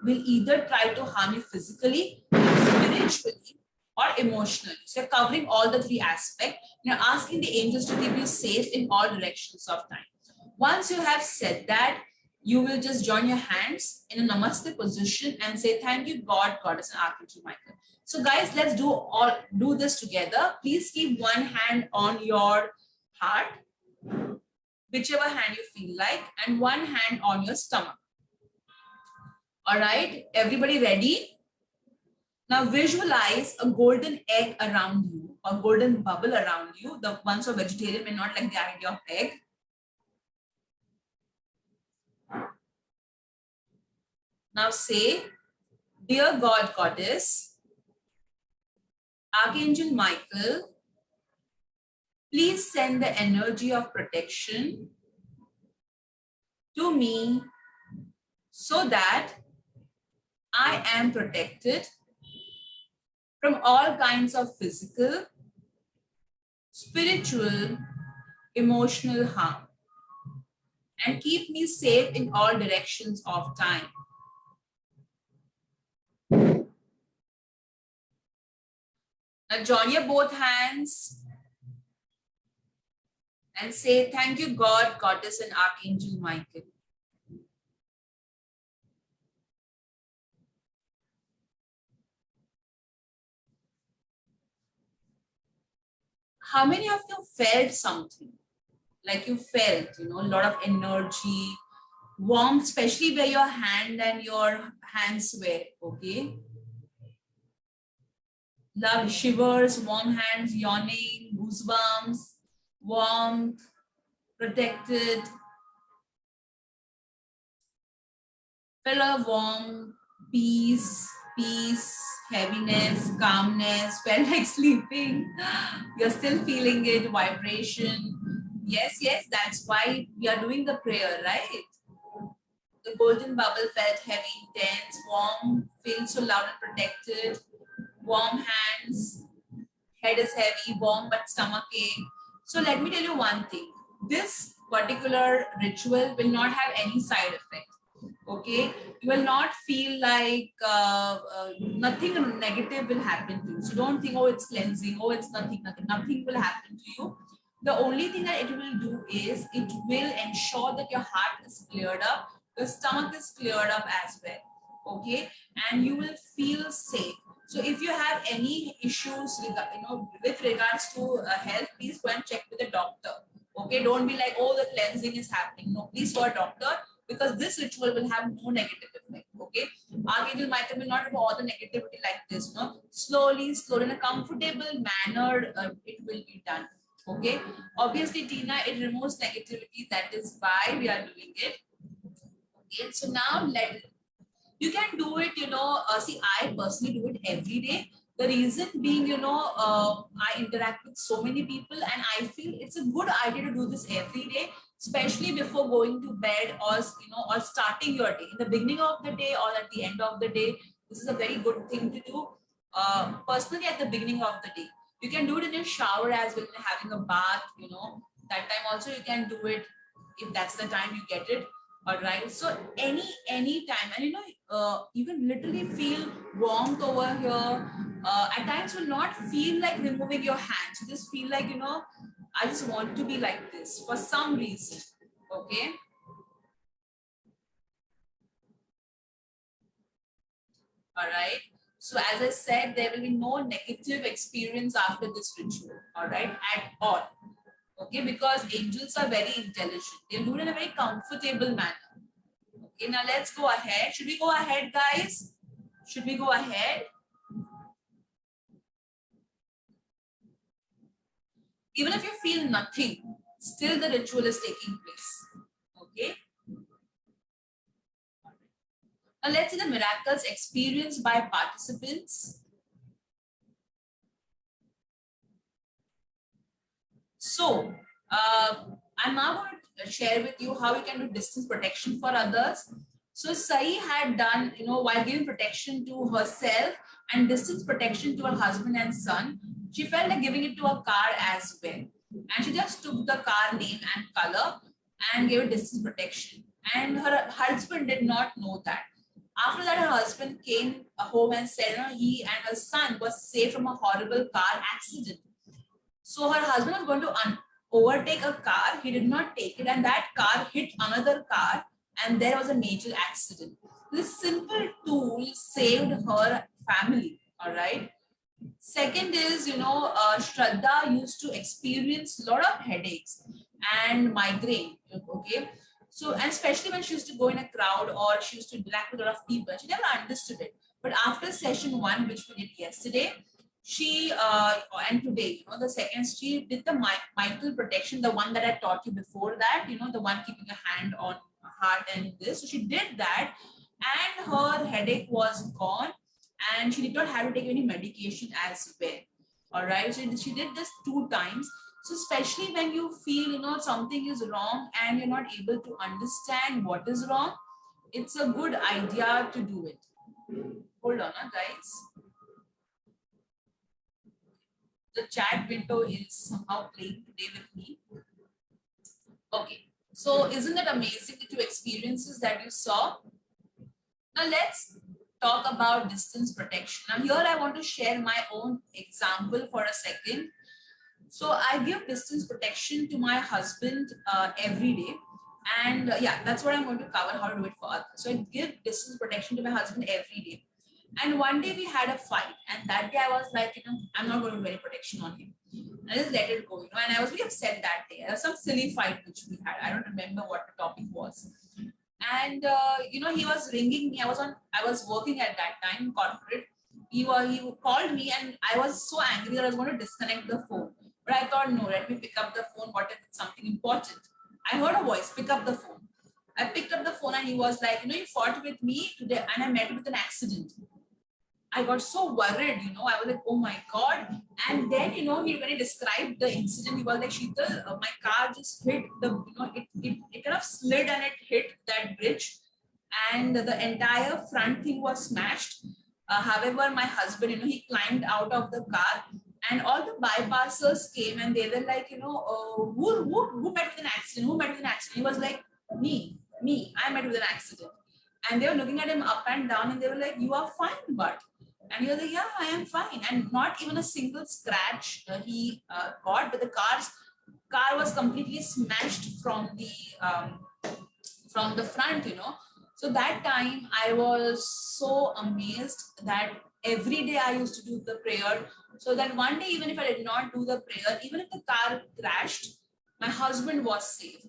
will either try to harm you physically, spiritually, or emotionally. So you're covering all the three aspects. You're asking the angels to keep you safe in all directions of time. Once you have said that, you will just join your hands in a namaste position and say, thank you, God, Goddess, and Archangel Michael. So guys, let's do this together. Please keep one hand on your heart, whichever hand you feel like, and one hand on your stomach. All right, everybody ready? Now visualize a golden egg around you, a golden bubble around you. The ones who are vegetarian may not like the idea of egg. Now say, dear God, Goddess, Archangel Michael, please send the energy of protection to me so that I am protected from all kinds of physical, spiritual, emotional harm, and keep me safe in all directions of time. Now join your both hands and say, thank you, God, Goddess, and Archangel Michael. How many of you felt something? Like you felt, a lot of energy, warmth, especially where your hand and your hands were, okay? Love, shivers, warm hands, yawning, goosebumps, warmth, protected, felt of warmth, peace, heaviness, calmness, felt like sleeping. You're still feeling it, vibration. Yes, that's why we are doing the prayer, right? The golden bubble felt heavy, intense, warm, feels so loud and protected, warm hands, head is heavy, warm but stomach ache. So let me tell you one thing. This particular ritual will not have any side effect. Okay, you will not feel like nothing negative will happen to you. So don't think, oh, it's cleansing, oh, it's nothing will happen to you. The only thing that it will do is it will ensure that your heart is cleared up, your stomach is cleared up as well. Okay, and you will feel safe. So if you have any issues with regards to health, please go and check with the doctor. Okay, don't be like, oh, the cleansing is happening. No, please go a doctor, because this ritual will have no negative effect. Okay, Archangel Michael will not have all the negativity like this. No, slowly, in a comfortable manner, it will be done. Okay, obviously, Tina, it removes negativity. That is why we are doing it. Okay, so now you can do it, see, I personally do it every day. The reason being, I interact with so many people and I feel it's a good idea to do this every day, especially before going to bed or, or starting your day. In the beginning of the day or at the end of the day, this is a very good thing to do. Personally, at the beginning of the day, you can do it in a shower as well, having a bath, that time also you can do it if that's the time you get it. All right, so any time, and you can literally feel warmth over here. At times will not feel like removing your hands, you just feel like, I just want to be like this for some reason. Okay, all right, so as I said, there will be no negative experience after this ritual, all right, at all. Okay, because angels are very intelligent, they'll do it in a very comfortable manner. Okay, now let's go ahead. Should we go ahead, guys? Should we go ahead? Even if you feel nothing, still the ritual is taking place. Okay. Now let's see the miracles experienced by participants. So, I'm now going to share with you how you can do distance protection for others. So Sai had done, while giving protection to herself and distance protection to her husband and son, she felt like giving it to a car as well. And she just took the car name and color and gave it distance protection. And her husband did not know that. After that, her husband came home and said, he and her son was saved from a horrible car accident. So her husband was going to overtake a car. He did not take it, and that car hit another car, and there was a major accident. This simple tool saved her family. All right. Second is, Shraddha used to experience a lot of headaches and migraine. Okay. So, and especially when she used to go in a crowd or she used to interact with a lot of people, she never understood it. But after session one, which we did yesterday, she and today, the second, she did the mitral protection, the one that I taught you before that, the one keeping a hand on heart and this. So she did that, and her headache was gone, and she did not have to take any medication as well. All right, so she did this 2 times. So especially when you feel, something is wrong and you're not able to understand what is wrong, it's a good idea to do it. Hold on, guys. The chat window is somehow playing today with me. Okay, so isn't it amazing, the 2 experiences that you saw? Now let's talk about distance protection. Now here I want to share my own example for a second. So I give distance protection to my husband every day. And yeah, that's what I'm going to cover, how to do it for others. So I give distance protection to my husband every day. And one day we had a fight, and that day I was like, I'm not going to do any protection on him. I just let it go, and I was really upset that day. There was some silly fight which we had. I don't remember what the topic was. And he was ringing me. I was working at that time, corporate. He called me, and I was so angry that I was going to disconnect the phone. But I thought, no, let me pick up the phone. What if it's something important? I heard a voice, pick up the phone. I picked up the phone, and he was like, you fought with me today, and I met with an accident. I got so worried, I was like, oh my God. And then, when he described the incident, he was like, Sheetal, my car just hit it kind of slid and it hit that bridge. And the entire front thing was smashed. However, my husband, he climbed out of the car, and all the bypassers came and they were like, who met with an accident? Who met with an accident? He was like, me, I met with an accident. And they were looking at him up and down, and they were like, you are fine, but. And he was like, yeah, I am fine. And not even a single scratch he got, but the car was completely smashed from the front, So that time I was so amazed that every day I used to do the prayer. So that one day, even if I did not do the prayer, even if the car crashed, my husband was safe.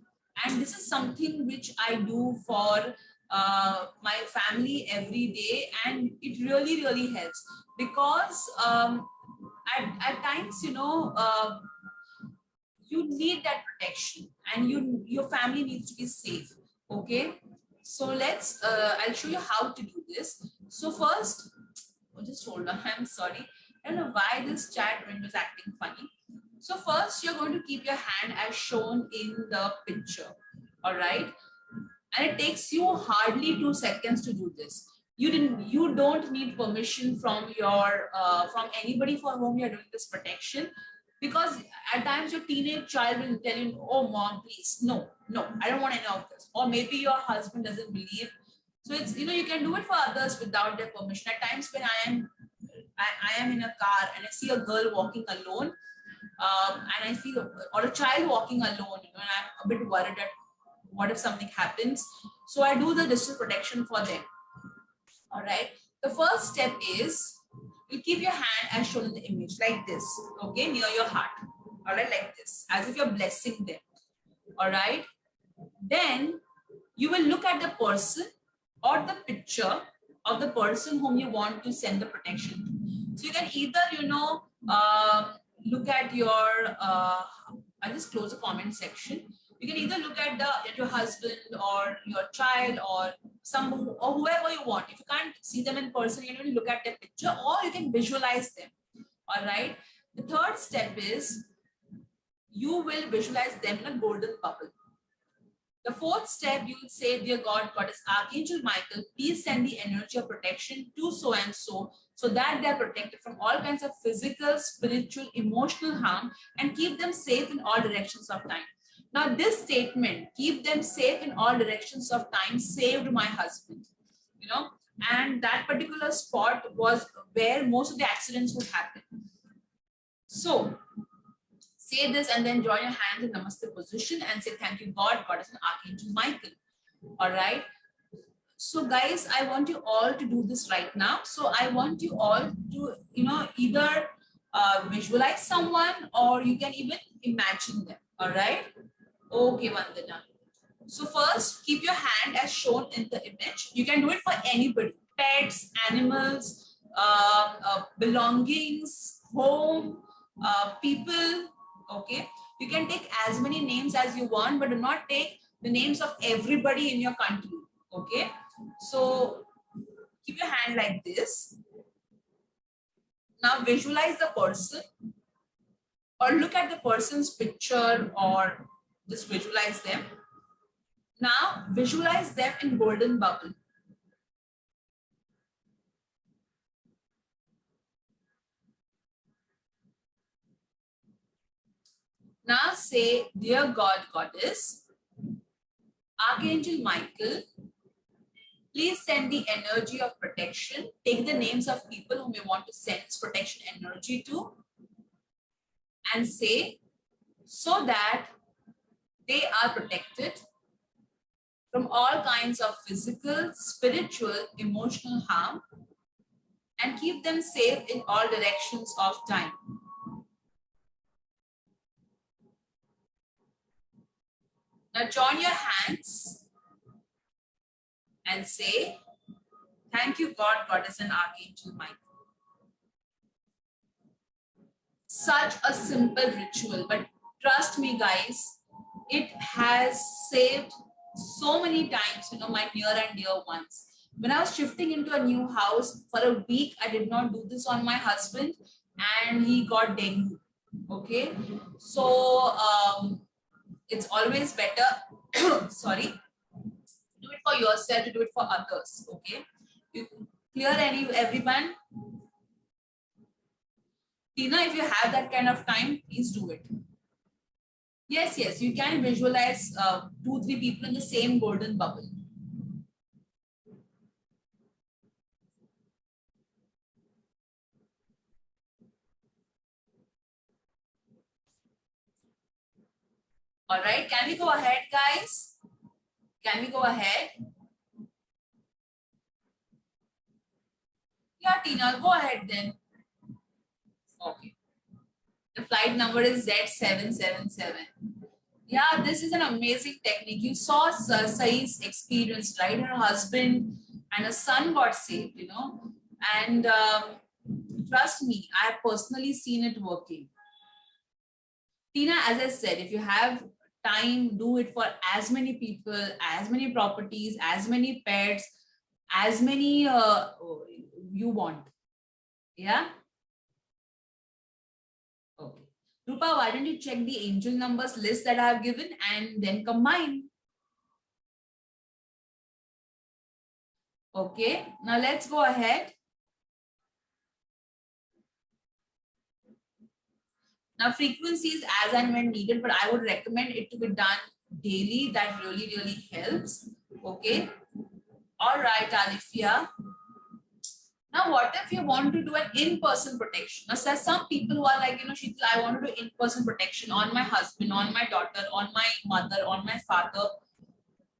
And this is something which I do for my family every day, and it really, really helps, because at times, you need that protection, and your family needs to be safe. Okay, So let's, I'll show you how to do this. So first, just hold on, I'm sorry. I don't know why this chat window is acting funny. So first, you're going to keep your hand as shown in the picture, all right? And it takes you hardly 2 seconds to do this. You don't need permission from your from anybody for whom you're doing this protection, because at times your teenage child will tell you, oh mom, please, no, I don't want any of this. Or maybe your husband doesn't believe. So it's, you know, you can do it for others without their permission. At times when I am in a car and I see a girl walking alone, and I feel, or a child walking alone, you know, and I'm a bit worried that what if something happens. So I do the digital protection for them. All right. The first step is you keep your hand as shown in the image, like this, okay, near your heart. All right, like this, as if you're blessing them. All right. Then you will look at the person or the picture of the person whom you want to send the protection to. So you can either, you know, look at your, I'll just close the comment section. You can either look at your husband or your child or some, or whoever you want. If you can't see them in person, you can look at their picture, or you can visualize them. All right. The third step is you will visualize them in a golden bubble. The fourth step, you will say, dear God, Goddess, Archangel Michael, please send the energy of protection to so and so that they are protected from all kinds of physical, spiritual, emotional harm, and keep them safe in all directions of time. Now, this statement, keep them safe in all directions of time, saved my husband, you know, and that particular spot was where most of the accidents would happen. So, say this and then join your hands in Namaste position and say, thank you, God, Goddess, and Archangel Michael. All right. So, guys, I want you all to do this right now. So, I want you all to, you know, either visualize someone or you can even imagine them. All right. Okay, Vandana. So first, keep your hand as shown in the image. You can do it for anybody, pets, animals, belongings, home, people, okay? You can take as many names as you want, but do not take the names of everybody in your country, okay? So keep your hand like this. Now visualize the person or look at the person's picture or just visualize them. Now visualize them in golden bubble. Now say, dear God, Goddess, Archangel Michael, please send the energy of protection. Take the names of people whom you want to send this protection energy to and say, so that they are protected from all kinds of physical, spiritual, emotional harm, and keep them safe in all directions of time. Now join your hands and say, thank you, God, Goddess, and Archangel Michael. Such a simple ritual, but trust me, guys, it has saved so many times, you know, my near and dear ones. When I was shifting into a new house for a week, I did not do this on my husband and he got dengue. Okay. So it's always better, sorry, do it for yourself, to do it for others. Okay. You clear everyone? Tina, if you have that kind of time, please do it. Yes, yes, you can visualize 2-3 people in the same golden bubble. All right, can we go ahead, guys? Can we go ahead? Yeah, Tina, go ahead then. Okay. The flight number is Z777. Yeah, this is an amazing technique. You saw Sai's experience, right? Her husband and her son got saved, you know. And trust me, I have personally seen it working. Tina, as I said, if you have time, do it for as many people, as many properties, as many pets, as many you want. Yeah. Okay. Rupa, why don't you check the angel numbers list that I have given and then combine? Okay. Now let's go ahead. Now frequencies as and when needed, but I would recommend it to be done daily. That really, really helps. Okay. All right, Alifia. Now, what if you want to do an in-person protection? Now, there's some people who are like, Sheetal, I want to do in-person protection on my husband, on my daughter, on my mother, on my father.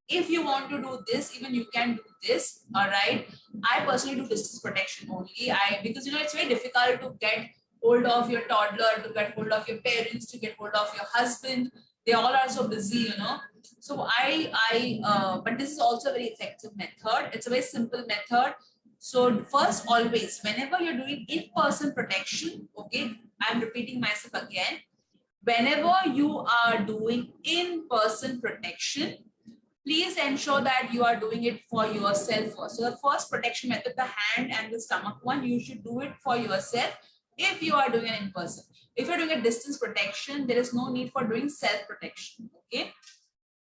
If you want to do this, even you can do this. All right. I personally do distance protection only. Because it's very difficult to get hold of your toddler, to get hold of your parents, to get hold of your husband. They all are so busy, So but this is also a very effective method. It's a very simple method. So first, always, whenever you're doing in-person protection, okay, I'm repeating myself again. Whenever you are doing in-person protection, please ensure that you are doing it for yourself first. So the first protection method, the hand and the stomach one, you should do it for yourself if you are doing it in person. If you're doing a distance protection, there is no need for doing self-protection, okay?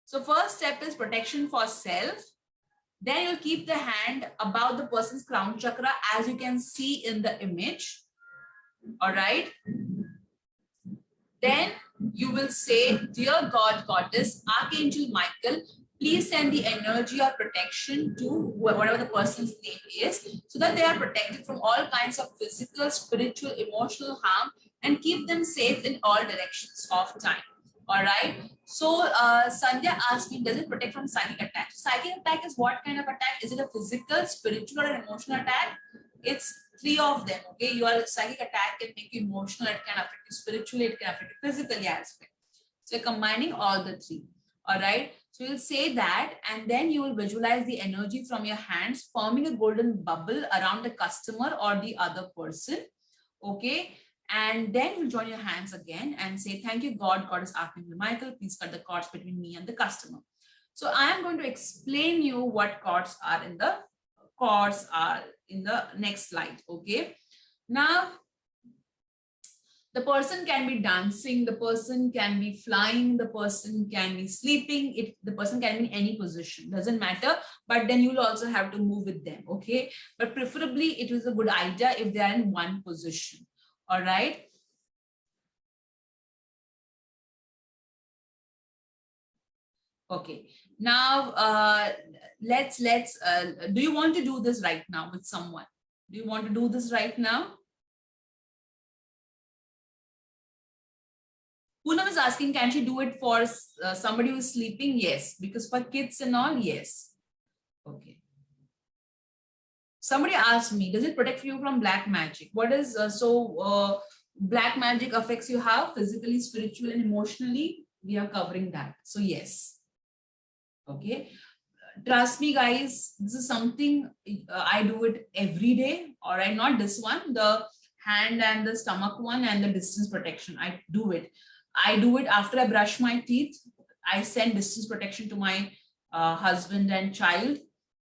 So first step is protection for self. Then you'll keep the hand above the person's crown chakra, as you can see in the image. All right. Then you will say, dear God, Goddess, Archangel Michael, please send the energy of protection to whatever the person's name is, so that they are protected from all kinds of physical, spiritual, emotional harm, and keep them safe in all directions of time. All right. So Sandhya asked me, does it protect from psychic attack? Psychic attack is what kind of attack? Is it a physical, spiritual, or an emotional attack? It's three of them. Okay. Your psychic attack can make you emotional. It can affect you spiritually. It can affect you physically as well. So you're combining all the three. All right. So you'll say that, and then you will visualize the energy from your hands forming a golden bubble around the customer or the other person. Okay. And then you join your hands again and say, thank you, God, Goddess Archangel Michael, please cut the cords between me and the customer. So I am going to explain you what cords are in the next slide. Okay. Now, the person can be dancing, the person can be flying, the person can be sleeping, the person can be in any position, doesn't matter, but then you'll also have to move with them. Okay. But preferably it is a good idea if they are in one position. All right. Okay. Now, do you want to do this right now with someone? Do you want to do this right now? Poonam is asking, can she do it for somebody who is sleeping? Yes. Because for kids and all, yes. Okay. Somebody asked me, does it protect you from black magic? What is, black magic affects you how? Physically, spiritually, and emotionally? We are covering that. So yes. Okay. Trust me, guys, this is something I do it every day. All right. Not this one, the hand and the stomach one and the distance protection. I do it. I do it after I brush my teeth. I send distance protection to my husband and child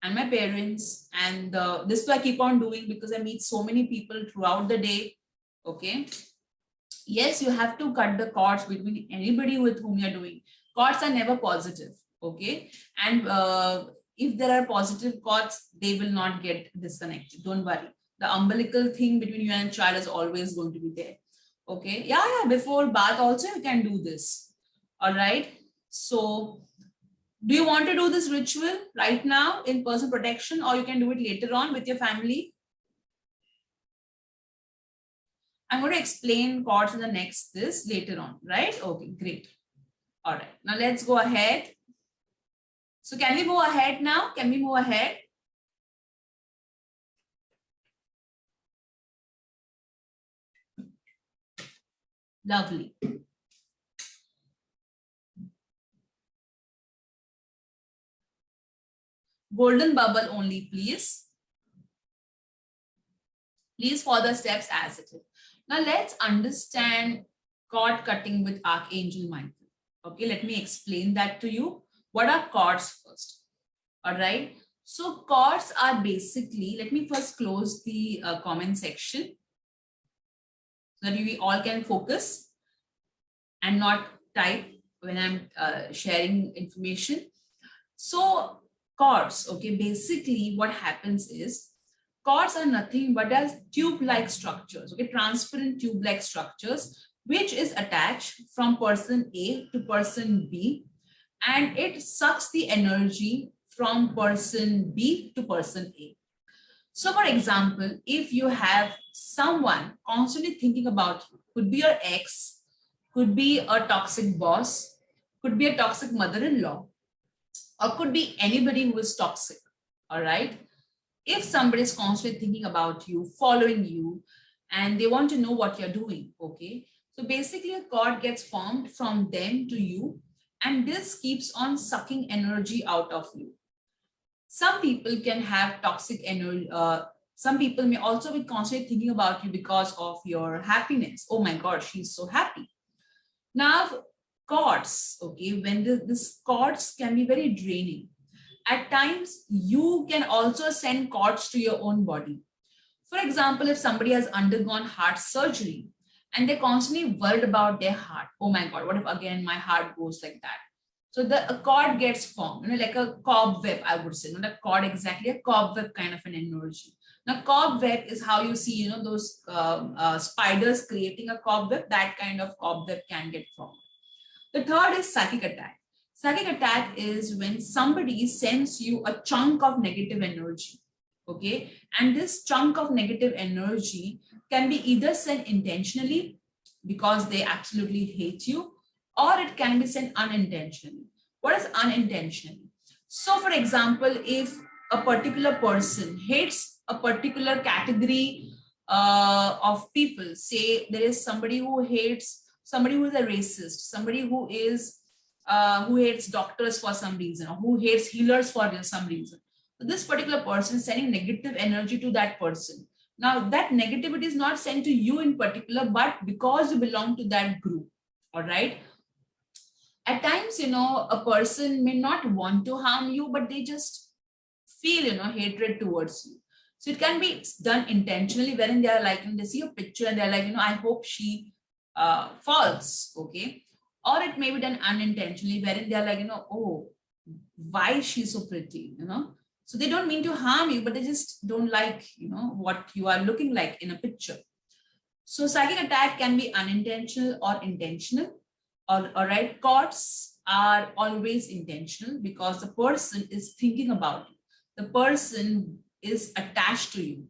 and my parents. And this I keep on doing because I meet so many people throughout the day. Okay. Yes, you have to cut the cords between anybody with whom you're doing. Cords are never positive. Okay. And if there are positive cords, they will not get disconnected. Don't worry. The umbilical thing between you and child is always going to be there. Okay. Yeah. Before bath also you can do this. All right. So do you want to do this ritual right now in person protection, or you can do it later on with your family? I'm going to explain cords in the next later on, right? Okay, great. All right. Now let's go ahead. So can we move ahead now? Can we move ahead? Lovely. Golden bubble only, please. Please follow the steps as it is. Now let's understand cord cutting with Archangel Michael. Okay, let me explain that to you. What are cords first? All right. So cords are basically, let me first close the comment section so that we all can focus and not type when I'm sharing information. So cords, okay, basically what happens is cords are nothing but as tube-like structures, okay, transparent tube-like structures, which is attached from person A to person B, and it sucks the energy from person B to person A. So for example, if you have someone constantly thinking about you, could be your ex, could be a toxic boss, could be a toxic mother-in-law, or could be anybody who is toxic, all right? If somebody is constantly thinking about you, following you, and they want to know what you're doing, okay? So basically a cord gets formed from them to you, and this keeps on sucking energy out of you. Some people can have toxic energy. Some people may also be constantly thinking about you because of your happiness. Oh my God, she's so happy. Now, cords, okay, when this cords can be very draining. At times, you can also send cords to your own body. For example, if somebody has undergone heart surgery and they're constantly worried about their heart, oh my God, what if again my heart goes like that? So a cord gets formed, like a cobweb, I would say, not a cord exactly, a cobweb kind of an energy. Now, cobweb is how you see, those spiders creating a cobweb, that kind of cobweb can get formed. The third is psychic attack. Psychic attack is when somebody sends you a chunk of negative energy, okay? And this chunk of negative energy can be either sent intentionally because they absolutely hate you, or it can be sent unintentionally. What is unintentionally? So for example, if a particular person hates a particular category of people, say there is somebody who hates somebody who is a racist, somebody who hates doctors for some reason, or who hates healers for some reason. So this particular person is sending negative energy to that person. Now that negativity is not sent to you in particular, but because you belong to that group. All right. At times, a person may not want to harm you, but they just feel, hatred towards you. So it can be done intentionally, wherein they are like, they see a picture and they're like, I hope she falls, okay? Or it may be done unintentionally, wherein they are like, oh, why is she so pretty, So they don't mean to harm you, but they just don't like, what you are looking like in a picture. So psychic attack can be unintentional or intentional. All right, cords are always intentional because the person is thinking about you. The person is attached to you.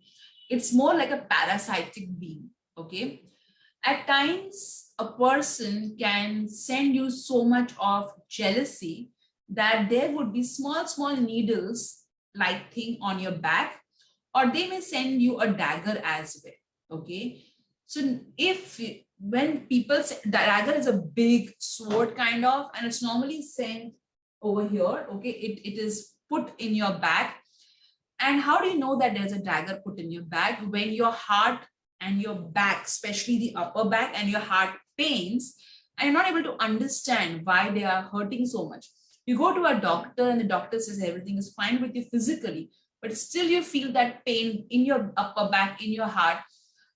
It's more like a parasitic being, okay? At times, a person can send you so much of jealousy that there would be small needles like thing on your back, or they may send you a dagger as well, okay? So when people say dagger is a big sword kind of, and it's normally sent over here, okay? It is put in your back. And how do you know that there's a dagger put in your back? When your heart and your back, especially the upper back and your heart pains, and you're not able to understand why they are hurting so much. You go to a doctor and the doctor says everything is fine with you physically, but still you feel that pain in your upper back, in your heart.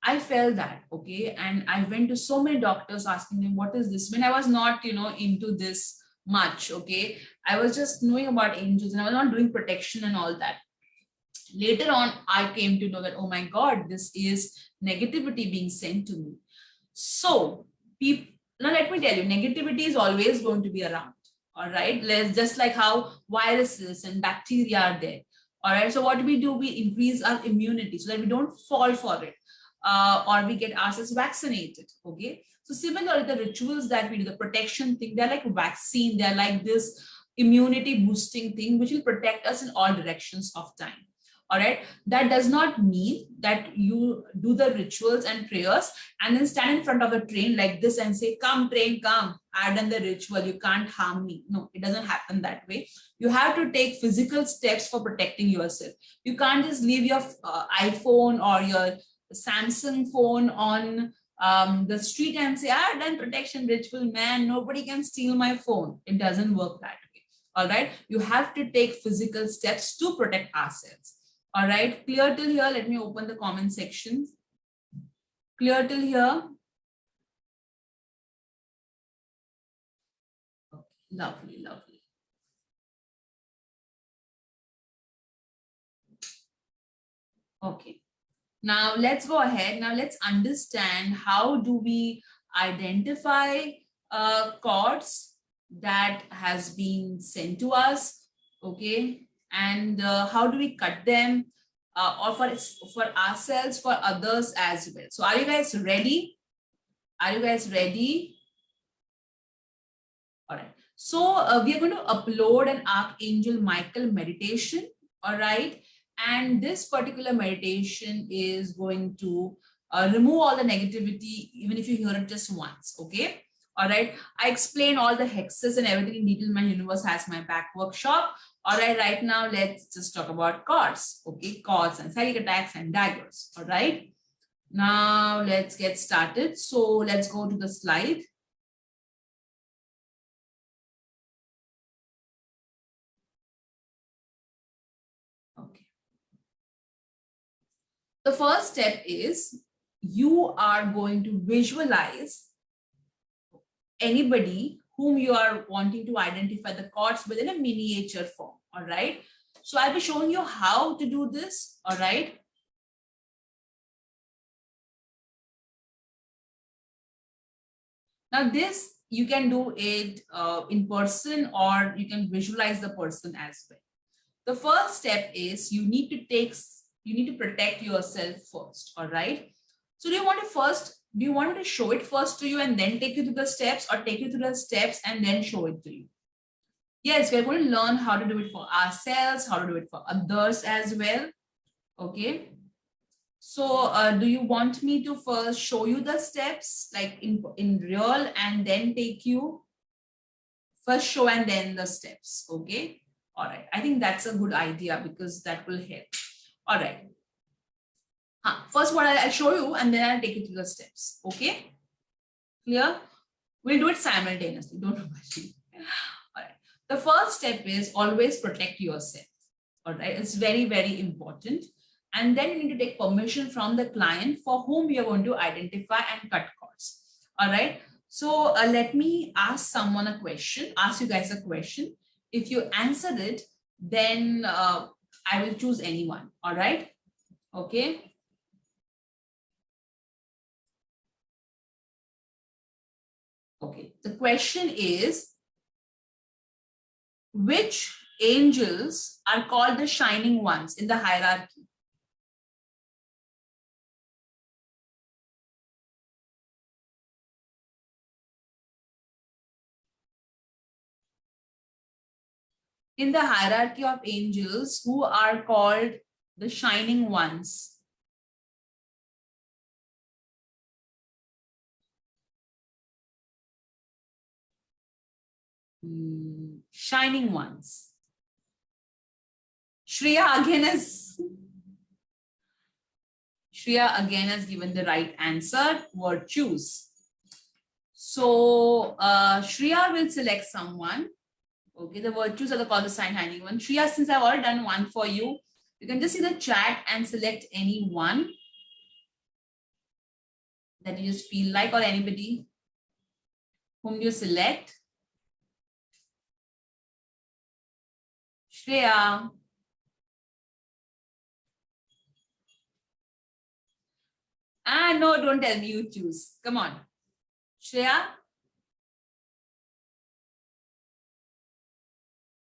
I felt that, okay? And I went to so many doctors asking them, what is this? When I was not, into this much, okay? I was just knowing about angels and I was not doing protection and all that. Later on, I came to know that, oh my God, this is negativity being sent to me. So now let me tell you, negativity is always going to be around. All right. Just like how viruses and bacteria are there. All right. So what do? We increase our immunity so that we don't fall for it. Or we get ourselves vaccinated. Okay. So similarly, the rituals that we do, the protection thing, they're like vaccine. They're like this immunity boosting thing, which will protect us in all directions of time. All right. That does not mean that you do the rituals and prayers and then stand in front of a train like this and say, come train, come, I've done the ritual, you can't harm me. No, it doesn't happen that way. You have to take physical steps for protecting yourself. You can't just leave your iPhone or your Samsung phone on the street and say, I've done protection ritual, man, nobody can steal my phone. It doesn't work that way. All right. You have to take physical steps to protect ourselves. All right. Clear till here? Let me open the comment section. Clear till here? Okay. Lovely, lovely. Okay. Now let's go ahead. Now let's understand how do we identify codes that has been sent to us, okay? And how do we cut them or for ourselves, for others as well. So are you guys ready? Are you guys ready? All right. So we are going to upload an Archangel Michael meditation, all right? And this particular meditation is going to remove all the negativity, even if you hear it just once, okay? All right. I explain all the hexes and everything in detail. My universe has my back workshop. All right. Right now, let's just talk about cards, okay? Cards and psychic attacks and daggers. All right. Now let's get started. So let's go to the slide. Okay. The first step is you are going to visualize anybody whom you are wanting to identify the cards within a miniature form. All right. So I'll be showing you how to do this. All right. Now this, you can do it in person, or you can visualize the person as well. The first step is you need to protect yourself first. All right. So do you want me to show it first to you and then take you through the steps, or take you through the steps and then show it to you? Yes, we're going to learn how to do it for ourselves, how to do it for others as well. Okay. So do you want me to first show you the steps like in real and then take you? First show and then the steps. Okay. All right. I think that's a good idea because that will help. All right. First what I'll show you and then I'll take you through the steps. Okay. Clear? We'll do it simultaneously. Don't worry. All right. The first step is always protect yourself. All right. It's very, very important. And then you need to take permission from the client for whom you are going to identify and cut cords. All right. So let me ask you guys a question. If you answer it, then I will choose anyone. All right. Okay. Okay. The question is, which angels are called the shining ones in the hierarchy? In the hierarchy of angels, who are called the shining ones? Shining ones. Shreya again has given the right answer. Virtues. So Shreya will select someone. Okay, the virtues are called the shining one. Shreya, since I've already done one for you, you can just see the chat and select any one that you just feel like, or anybody whom you select. Shreya. No, don't tell me, you choose. Come on. Shreya.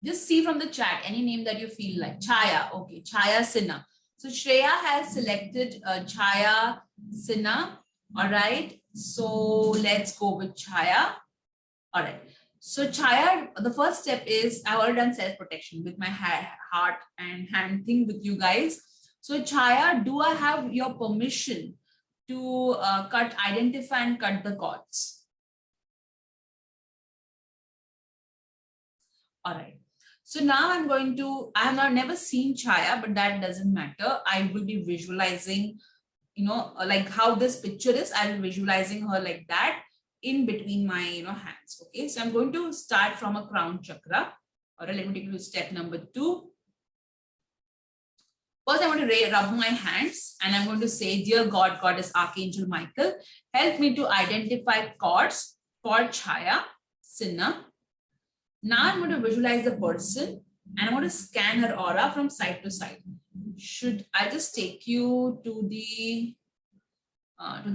Just see from the chat any name that you feel like. Chaya. Okay, Chaya Sinha. So Shreya has selected Chaya Sinha. All right. So let's go with Chaya. All right. So Chaya, the first step is I've already done self-protection with my heart and hand thing with you guys. So Chaya, do I have your permission to identify and cut the cords? All right. So now I have never seen Chaya, but that doesn't matter. I will be visualizing like how this picture is, I'm visualizing her like that in between my, hands. Okay, so I'm going to start from a crown chakra. All right, let me take you to step number 2. First, I want to rub my hands and I'm going to say, Dear God, Goddess, Archangel Michael, help me to identify chords for Chaya Sinha. Now I'm going to visualize the person and I'm going to scan her aura from side to side. Should I just take you to the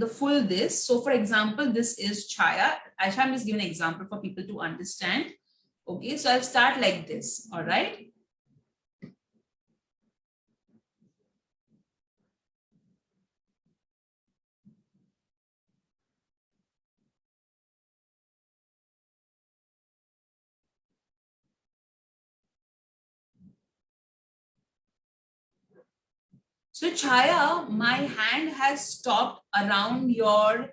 full this? So for example, this is Chaya. I'm just giving an example for people to understand. Okay, so I'll start like this. All right. So Chaya, my hand has stopped around your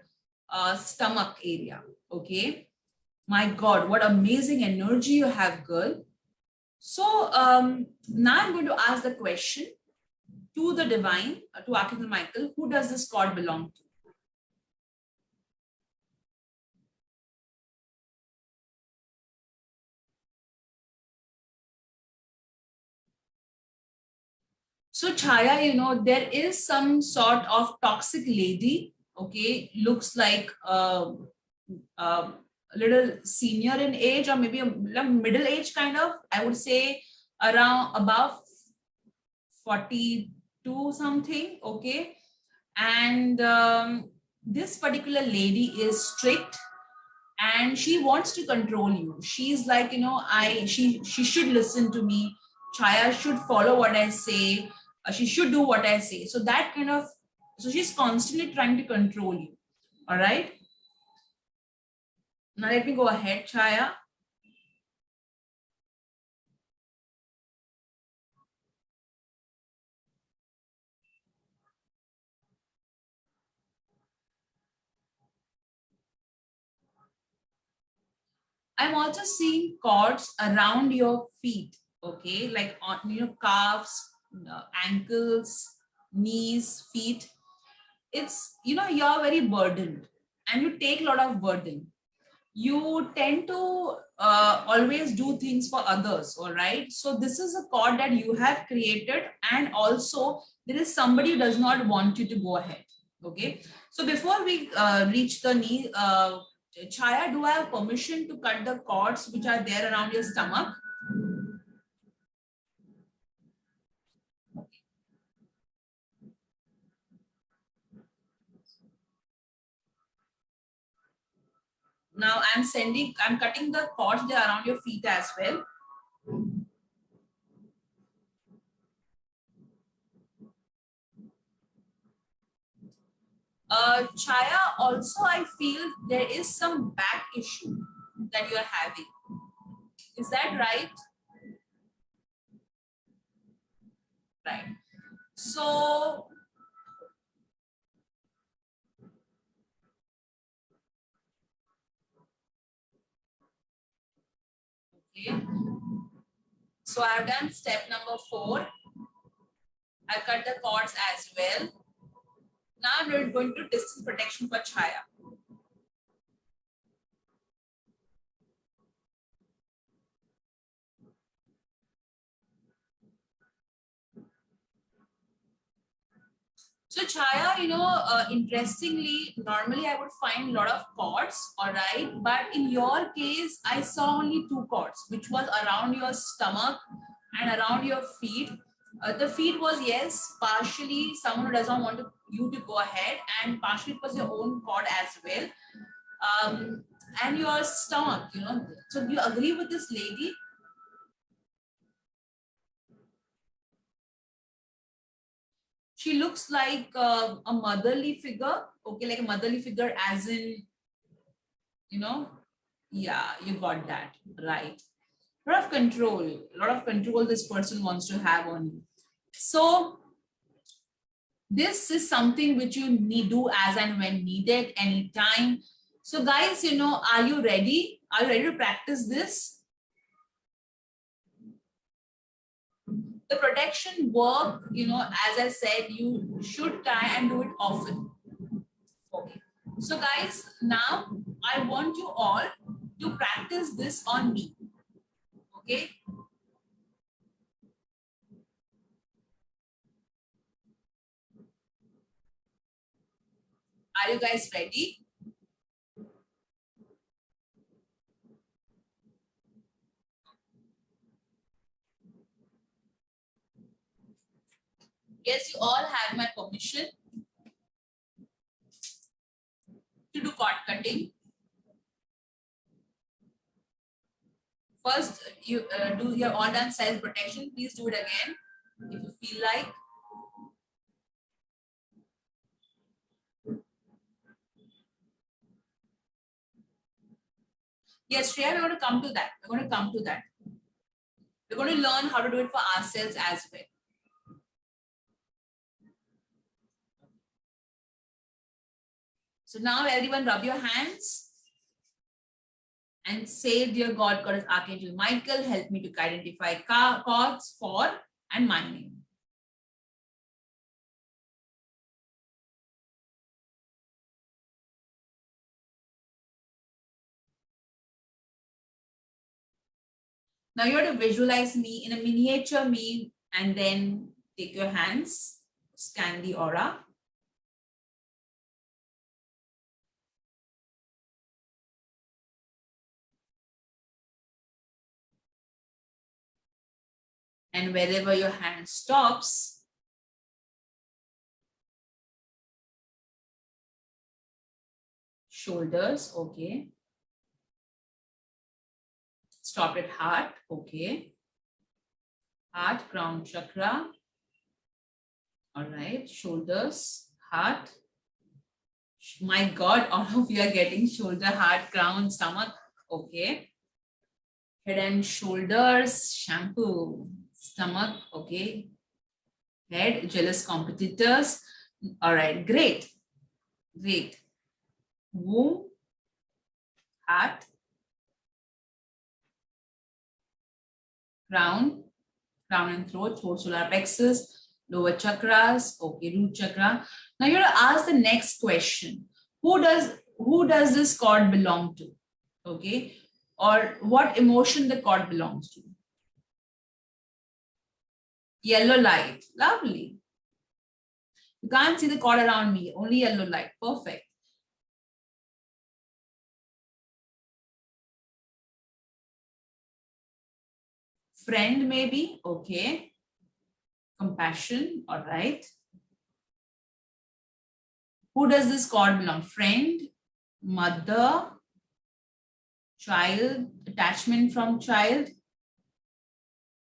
stomach area. Okay. My God, what amazing energy you have, girl. So now I'm going to ask the question to the divine, to Archangel Michael, who does this cord belong to? So Chaya, there is some sort of toxic lady, okay, looks like a little senior in age or maybe a middle age kind of, I would say around above 42 something, okay. And this particular lady is strict and she wants to control you. She's like, she should listen to me. Chaya should follow what I say. She should do what I say. So that kind of, so she's constantly trying to control you. All right. Now let me go ahead, Chaya. I'm also seeing cords around your feet, okay, like on calves, ankles, knees, feet. It's you're very burdened and you take a lot of burden. You tend to always do things for others, all right? So this is a cord that you have created, and also there is somebody who does not want you to go ahead. Okay, so before we reach the knee, Chaya, do I have permission to cut the cords which are there around your stomach? Now I'm cutting the cords there around your feet as well. Chaya, also I feel there is some back issue that you are having. Is that right? Right. So, okay. So I've done step number 4. I cut the cords as well. Now we're going to distance protection for Chaya. So Chaya, interestingly, normally I would find a lot of cords, all right? But in your case, I saw only 2 cords, which was around your stomach and around your feet. The feet was, yes, partially someone who does not want you to go ahead, and partially it was your own cord as well. And your stomach. So do you agree with this lady? She looks like a motherly figure, okay, like a motherly figure as in, yeah, you got that, right. A lot of control this person wants to have on you. So this is something which you need do as and when needed, anytime. So guys, are you ready? Are you ready to practice this? The protection work, as I said, you should try and do it often. Okay. So guys, now I want you all to practice this on me. Okay. Are you guys ready? Yes, you all have my permission to do cord cutting. First, you do your all done size protection. Please do it again if you feel like. Yes, Shreya, we're going to come to that. We're going to come to that. We're going to learn how to do it for ourselves as well. So now everyone rub your hands and say, dear God, Goddess Archangel Michael, help me to identify cords for and my name. Now you have to visualize me in a miniature me and then take your hands, scan the aura. And wherever your hand stops, shoulders, okay. Stop at heart, okay. Heart, crown chakra. All right, shoulders, heart. My God, all of you are getting shoulder, heart, crown, stomach, okay. Head and shoulders, shampoo, stomach, okay. Head, jealous competitors. All right, great, great. Womb, heart, crown and throat, solar plexus, lower chakras, okay, root chakra. Now you're going to ask the next question. Who does this cord belong to? Okay, or what emotion the cord belongs to? Yellow light, lovely. You can't see the cord around me, only yellow light, perfect. Friend maybe, okay. Compassion, all right. Who does this cord belong? Friend, mother, child, attachment from child.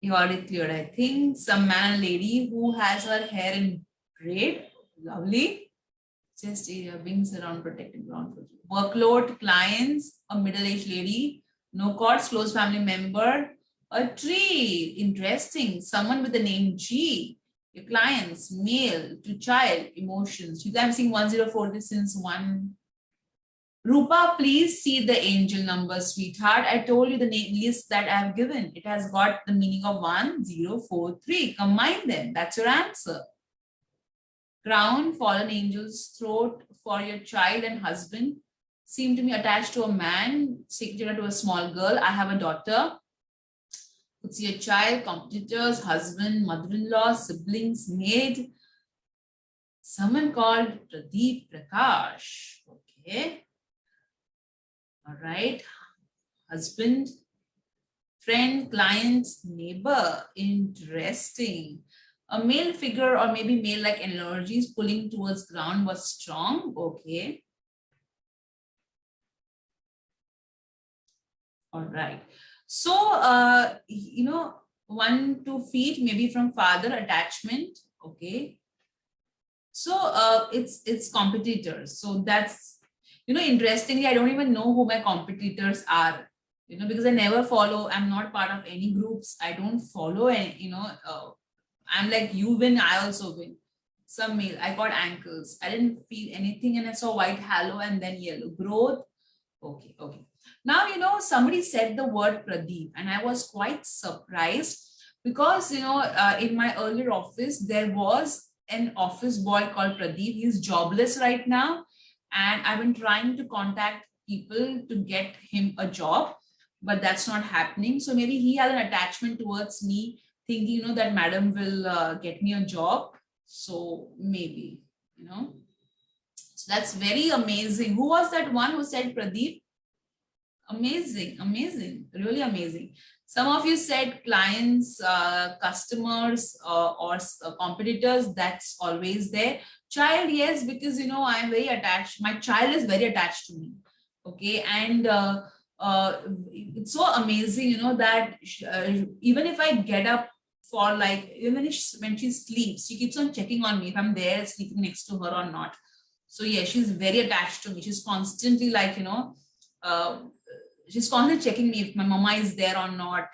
You already cleared, I think. Some man and lady who has her hair in braid, lovely. Chest area, wings around, protected ground. Workload, clients, a middle-aged lady, no cords, close family member, a tree, interesting. Someone with the name G. Your clients, male to child, emotions. I'm seeing 104 since one. Rupa, please see the angel number, sweetheart. I told you the list that I have given. It has got the meaning of 1043. Combine them. That's your answer. Crown, fallen angel's throat for your child and husband. Seem to be attached to a man, secretary to a small girl. I have a daughter. Could see a child, competitors, husband, mother-in-law, siblings, maid. Someone called Pradeep Prakash. Okay. All right. Husband, friend, client, neighbor. Interesting. A male figure or maybe male-like energies pulling towards ground was strong. Okay. All right. So, 1 2 feet, maybe from father attachment. Okay. So it's competitors. So that's, interestingly, I don't even know who my competitors are, because I never follow. I'm not part of any groups. I don't follow any, I'm like, you win, I also win. Some male, I got ankles. I didn't feel anything and I saw white halo and then yellow. Growth. Okay, okay. Now, somebody said the word Pradeep and I was quite surprised Because, in my earlier office, there was an office boy called Pradeep. He's jobless right now. And I've been trying to contact people to get him a job, but that's not happening. So maybe he has an attachment towards me, thinking, that madam will get me a job. So maybe, So that's very amazing. Who was that one who said Pradeep? Amazing, amazing, really amazing. Some of you said clients, customers, or competitors. That's always there. Child, yes, because I'm very attached. My child is very attached to me. Okay, and it's so amazing, that even if I get up for like, even when she sleeps, she keeps on checking on me if I'm there sleeping next to her or not. So yeah, she's very attached to me. She's constantly like, uh, she's constantly checking me if my mama is there or not,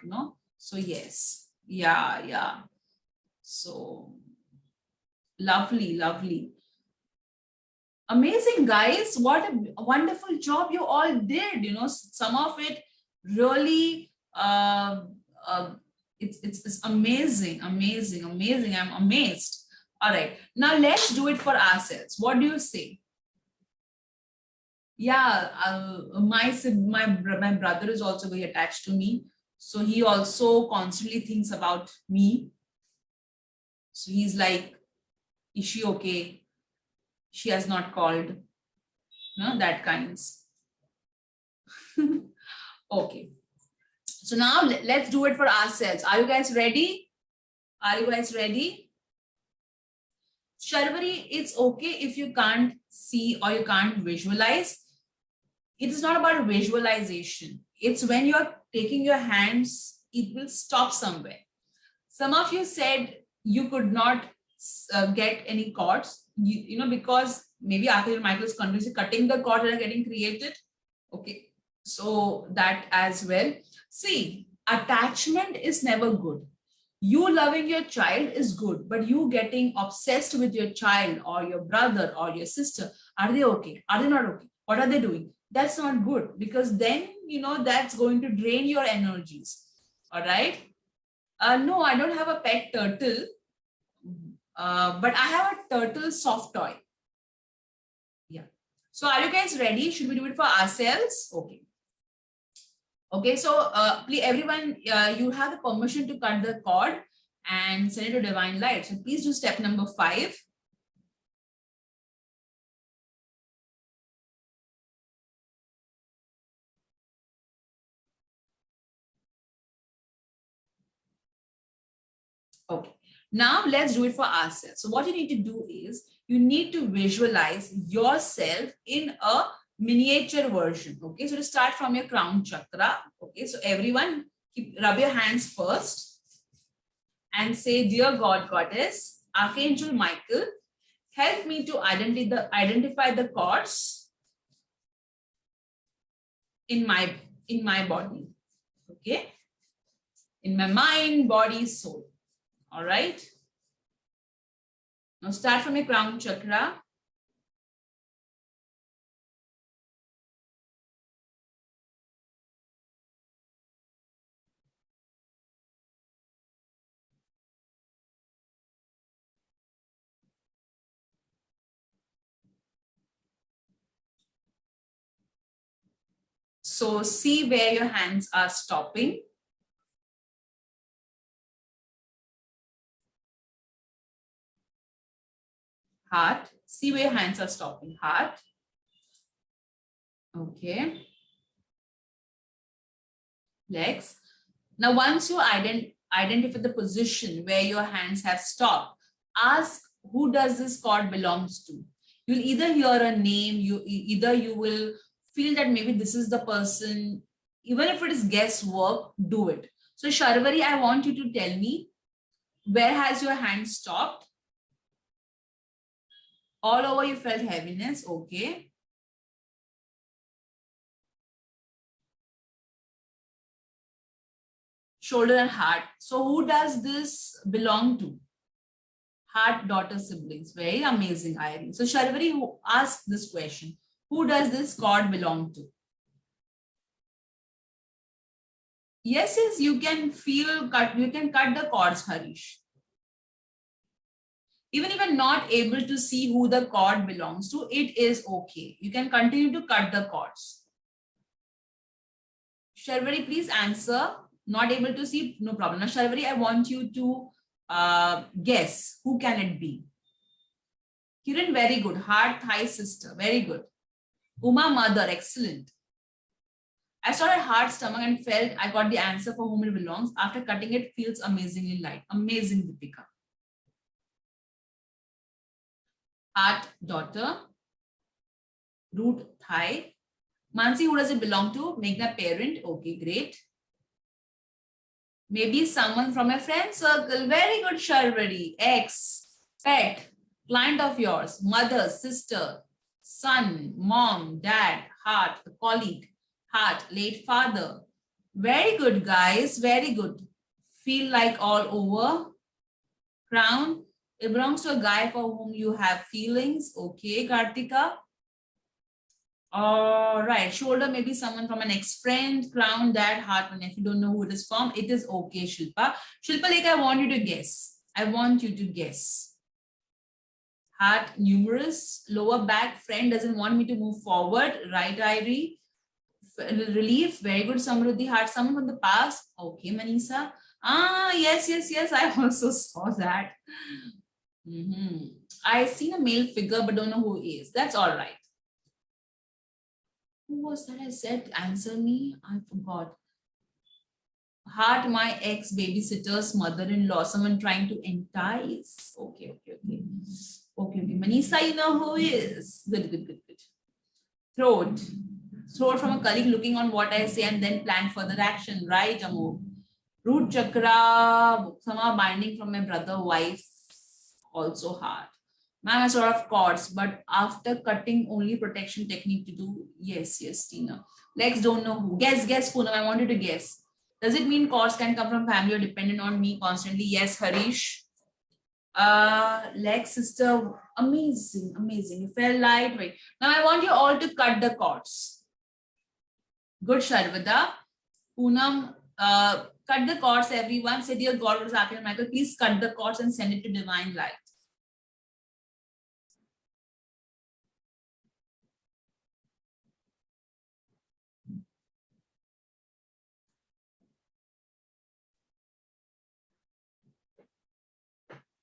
So yes, yeah. So lovely, lovely. Amazing, guys. What a wonderful job you all did. Some of it really, it's amazing, amazing, amazing. I'm amazed. All right, now let's do it for ourselves. What do you say? Yeah, my brother is also very attached to me, so he also constantly thinks about me. So he's like, is she okay? She has not called, that kinds. Okay, so now let's do it for ourselves. Are you guys ready? Are you guys ready? Sharvari, it's okay if you can't see or you can't visualize. It is not about visualization. It's when you're taking your hands, it will stop somewhere. Some of you said you could not get any chords, because maybe Archangel Michael is continuously cutting the chords that are getting created. Okay, so that as well. See, attachment is never good. You loving your child is good, but you getting obsessed with your child or your brother or your sister, are they okay? Are they not okay? What are they doing? That's not good, because then, that's going to drain your energies. All right. No, I don't have a pet turtle, but I have a turtle soft toy. Yeah. So are you guys ready? Should we do it for ourselves? Okay. Okay, so please, everyone, you have the permission to cut the cord and send it to Divine Light. So please do step number 5. Okay, now let's do it for ourselves. So what you need to do is you need to visualize yourself in a miniature version. Okay, so to start from your crown chakra. Okay, so everyone rub your hands first and say, dear God, Goddess, Archangel Michael, help me to identify the chords in my body. Okay, in my mind, body, soul. All right. Now start from your crown chakra. So see where your hands are stopping. Heart. See where your hands are stopping. Heart. Okay. Legs. Now, once you identify the position where your hands have stopped, ask who does this chord belongs to. You'll either hear a name, either you will feel that maybe this is the person. Even if it is guesswork, do it. So Sharvari, I want you to tell me, where has your hand stopped? All over you felt heaviness. Okay. Shoulder and heart. So who does this belong to? Heart, daughter, siblings. Very amazing, Irene. So Sharvari, who asked this question? Who does this chord belong to? Yes, yes, you can cut, you can cut the cords, Harish. Even if you're not able to see who the cord belongs to, it is okay. You can continue to cut the cords. Sharvari, please answer. Not able to see, no problem. Now, Sharvari, I want you to guess who can it be. Kiran, very good. Heart, thigh, sister, very good. Uma, mother, excellent. I started heart, stomach and felt I got the answer for whom it belongs. After cutting it, feels amazingly light. Amazing, Deepika. Heart, daughter. Root, thigh. Mansi, who does it belong to? Meghna, parent. Okay, great. Maybe someone from a friend circle. Very good, Sharvari. Ex, pet, client of yours, mother, sister, son, mom, dad, heart, colleague, heart, late father. Very good, guys. Very good. Feel like all over. Crown. It belongs to a guy for whom you have feelings. Okay, Kartika. All right. Shoulder, maybe someone from an ex-friend. Crown, dad, heart, and if you don't know who it is from, it is okay, Shilpa. Shilpa, like I want you to guess. I want you to guess. Heart, numerous. Lower back, friend doesn't want me to move forward. Right, Irie. Relief, very good. Samruddhi, heart, someone from the past. Okay, Manisa. Ah, yes, yes, yes. I also saw that. I've seen a male figure, but don't know who he is. That's all right. Who was that I said? Answer me. I forgot. Heart, my ex babysitter's mother-in-law. Someone trying to entice. Okay, okay, okay. Okay, okay. Manisa, you know who he is. Good, good, good, good. Throat. Throat from a colleague looking on what I say and then plan further action. Right, Amor? Root chakra. Somehow binding from my brother, wife. Also hard. Ma'am, I sort of cords, but after cutting, only protection technique to do. Yes, yes, Tina. Legs don't know who. Guess, Poonam. I wanted to guess. Does it mean cords can come from family or dependent on me constantly? Yes, Harish. Legs, sister. Amazing, amazing. You felt lightweight. Now I want you all to cut the cords. Good, Sharvada. Poonam, cut the cords, everyone. Say, dear God, what is happening, Michael? Please cut the cords and send it to divine light.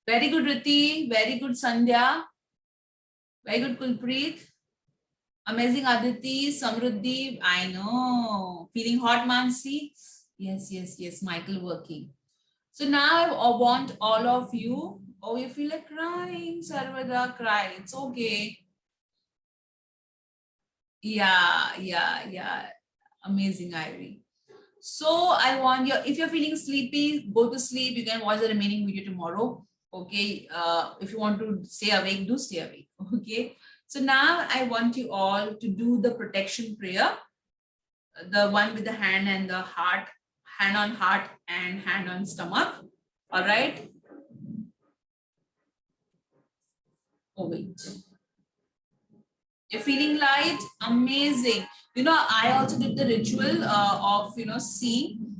Very good, Riti. Very good, Sandhya. Very good, Kulpreet. Amazing, Aditi. Samruddhi. I know. Feeling hot, Mansi? Yes, yes, yes. Michael working. So now I want all of you. Oh, you feel like crying. Sarvada, cry. It's okay. Yeah. Amazing, Irie. So I want you, if you're feeling sleepy, go to sleep. You can watch the remaining video tomorrow. Okay. If you want to stay awake, do stay awake. Okay. So now I want you all to do the protection prayer. The one with the hand and the heart, hand on heart and hand on stomach. All right. Oh, wait. You're feeling light? Amazing. You know, I also did the ritual of, seeing.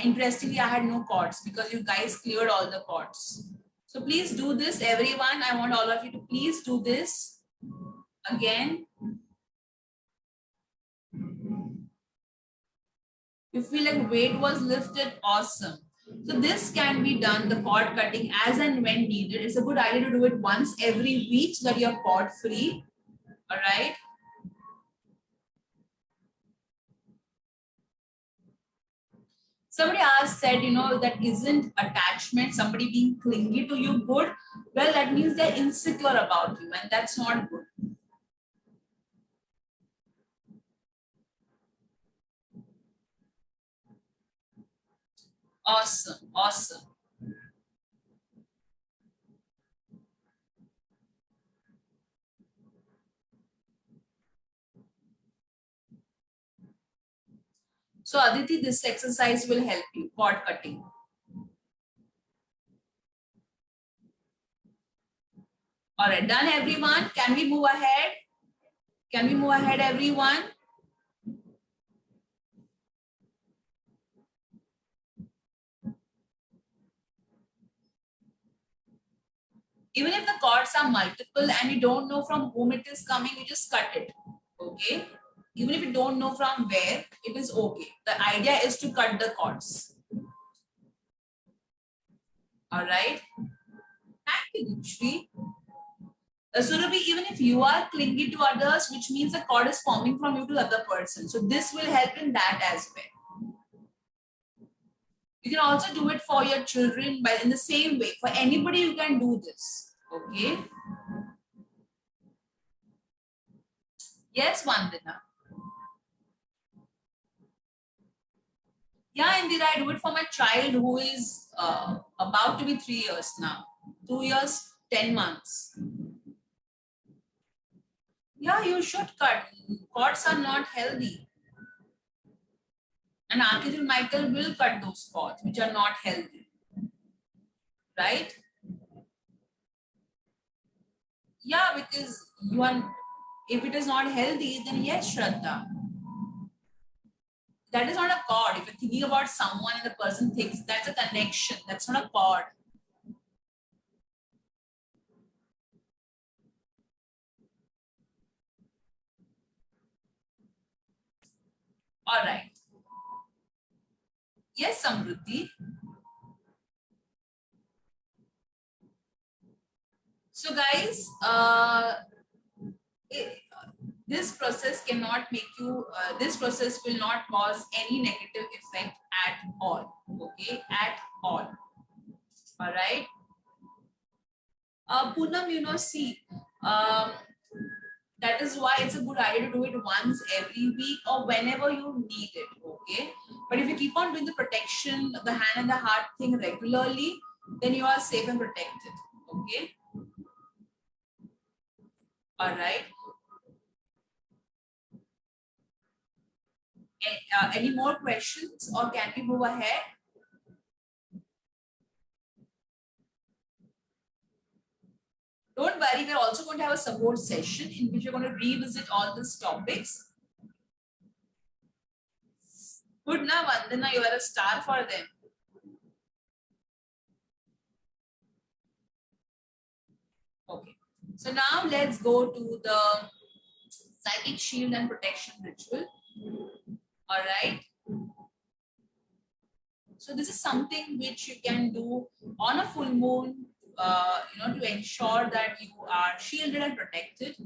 Interestingly, I had no cords because you guys cleared all the cords. So please do this, everyone. I want all of you to please do this again. You feel like weight was lifted, awesome. So this can be done, the cord cutting, as and when needed. It's a good idea to do it once every week so that you're cord free. All right. Somebody said, that isn't attachment, somebody being clingy to you good. Well, that means they're insecure about you, and that's not good. Awesome, awesome. So Aditi, this exercise will help you, cord cutting. All right, done everyone? Can we move ahead? Can we move ahead, everyone? Even if the cords are multiple and you don't know from whom it is coming, you just cut it. Okay. Even if you don't know from where, it is okay. The idea is to cut the cords. All right. Thank you, Dipshri. Surabhi, even if you are clingy to others, which means the cord is forming from you to the other person. So this will help in that as well. You can also do it for your children, but in the same way, for anybody you can do this. Okay. Yes, Vandana. Yeah, Indira, I do it for my child who is about to be 3 years now. 2 years, 10 months. Yeah, you should cut. Cords are not healthy. And Archangel Michael will cut those cords which are not healthy. Right? Yeah, because you are, if it is not healthy, then yes, Shraddha. That is not a cord. If you're thinking about someone and the person thinks that's a connection, that's not a cord. All right. Yes, Samruddhi. So guys, this process cannot make you, this process will not cause any negative effect at all. Okay, at all. All right. Poonam, you know, see, that is why it's a good idea to do it once every week or whenever you need it. Okay. But if you keep on doing the protection, the hand and the heart thing regularly, then you are safe and protected. Okay. All right. Any more questions or can we move ahead? Don't worry, we're also going to have a support session in which we're going to revisit all these topics. Good na, Vandana, you are a star for them. Okay, so now let's go to the psychic shield and protection ritual. All right. So this is something which you can do on a full moon, to ensure that you are shielded and protected.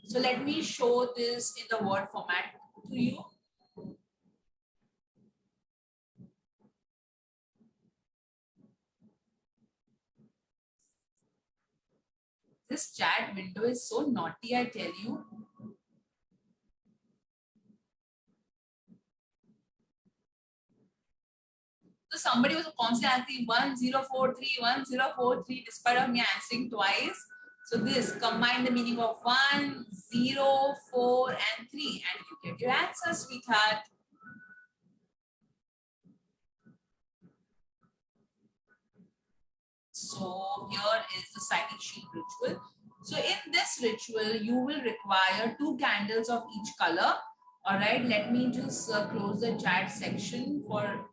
So let me show this in the word format to you. This chat window is so naughty, I tell you. So somebody was constantly 1043, 1043, despite of me answering twice. So this combine the meaning of 1, 0, 4, and 3, and you get your answer, sweetheart. So here is the psychic shield ritual. So in this ritual, you will require 2 candles of each color. All right, let me just close the chat section for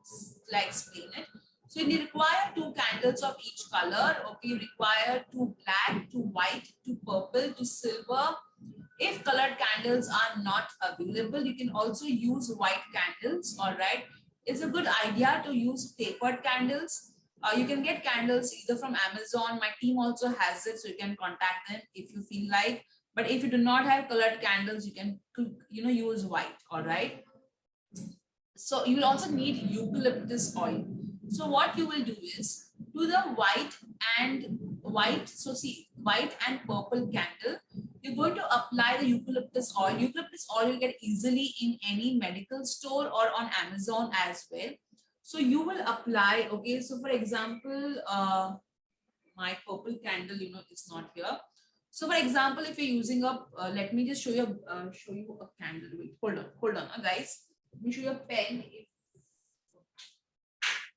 like explain it. So you require 2 candles of each color. Okay, you require 2 black, 2 white, 2 purple, 2 silver. If colored candles are not available, you can also use white candles. All right, it's a good idea to use tapered candles. You can get candles either from Amazon. My team also has it, so you can contact them if you feel like. But if you do not have colored candles, you can use white. All right. So you will also need eucalyptus oil. So what you will do is do the white and white. So see, white and purple candle. You're going to apply the eucalyptus oil. Eucalyptus oil you get easily in any medical store or on Amazon as well. So you will apply. Okay. So for example, my purple candle, is not here. So for example, if you're using a, let me just show you a candle. Wait, hold on, guys. Let me show you a pen.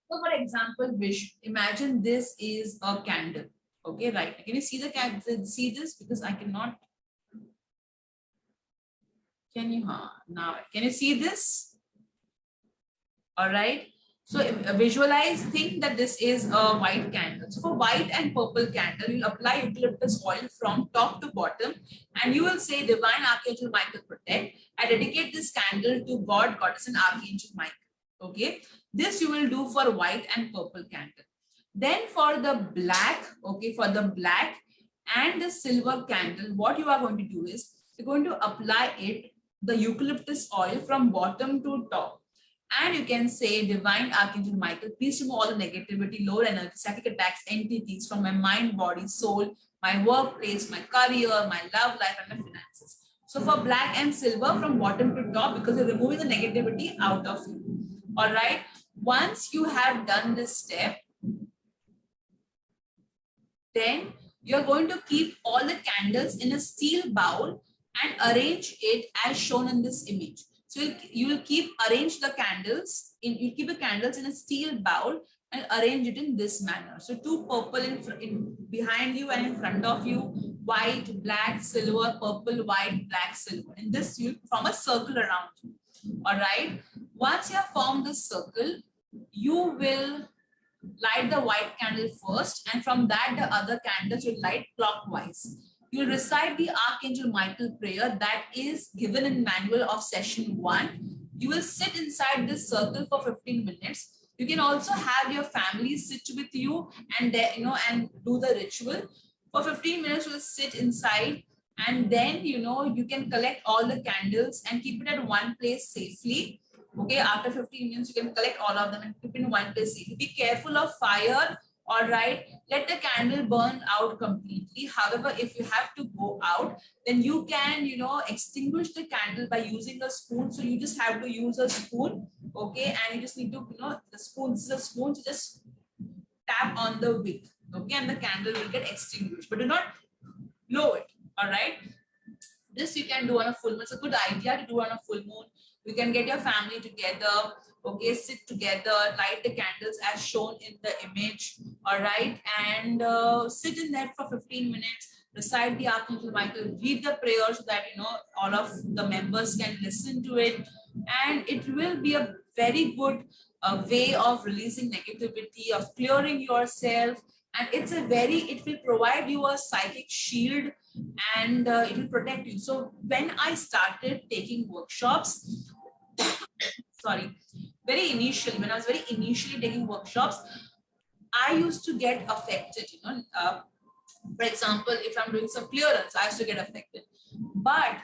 So for example, imagine this is a candle. Okay, right. Can you see the candle? See this? Because I cannot. Can you? Now, can you see this? All right. So visualize, think that this is a white candle. So for white and purple candle, you'll apply eucalyptus oil from top to bottom, and you will say, Divine Archangel Michael protect. I dedicate this candle to God, Goddess, and Archangel Michael. Okay, this you will do for white and purple candle. Then for the black, okay, for the black and the silver candle, what you are going to do is you're going to apply it, the eucalyptus oil, from bottom to top. And you can say, Divine Archangel Michael, please remove all the negativity, lower energy, psychic attacks, entities from my mind, body, soul, my workplace, my career, my love life, and my finances. So for black and silver, from bottom to top, because you're removing the negativity out of you. All right. Once you have done this step, then you're going to keep all the candles in a steel bowl and arrange it as shown in this image. So you will arrange the candles you keep the candles in a steel bowl and arrange it in this manner. So two purple in behind you and in front of you, white, black, silver, purple, white, black, silver. And this you form a circle around you. All right. Once you have formed this circle, you will light the white candle first, and from that the other candles will light clockwise. You will recite the Archangel Michael prayer that is given in manual of session 1. You will sit inside this circle for 15 minutes. You can also have your family sit with you and and do the ritual. For 15 minutes, you will sit inside, and then you can collect all the candles and keep it at one place safely. Okay, after 15 minutes, you can collect all of them and keep in one place. Be careful of fire. All right, let the candle burn out completely. However, if you have to go out, then you can, extinguish the candle by using a spoon. So you just have to use a spoon. Okay, and you just need to, the spoon, this is a spoon, so just tap on the wick. Okay, and the candle will get extinguished, but do not blow it. All right, this you can do on a full moon. It's a good idea to do on a full moon. You can get your family together, okay, sit together, light the candles as shown in the image, all right, and sit in that for 15 minutes, recite the Archangel Michael, read the prayer so that, all of the members can listen to it, and it will be a very good way of releasing negativity, of clearing yourself, and it will provide you a psychic shield, and it will protect you. So when I started taking workshops, sorry, when I was very initially taking workshops, I used to get affected, for example, if I'm doing some clearance, I used to get affected. But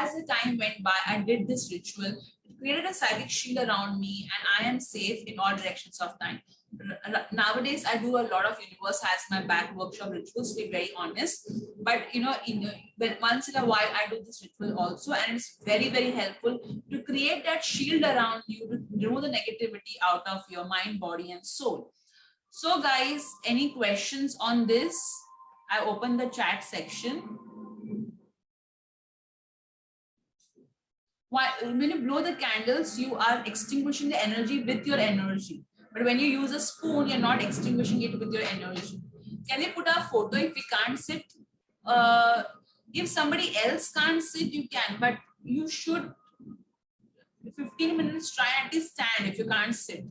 as the time went by, I did this ritual, it created a psychic shield around me, and I am safe in all directions of time. Nowadays, I do a lot of Universe Has My Back workshop rituals, to be very honest. But once in a while, I do this ritual also, and it's very, very helpful to create that shield around you, to remove the negativity out of your mind, body, and soul. So, guys, any questions on this? I open the chat section. When you blow the candles, you are extinguishing the energy with your energy. But when you use a spoon, you're not extinguishing it with your energy. Can you put a photo if we can't sit? If somebody else can't sit, you can, but you should 15 minutes try at least stand if you can't sit.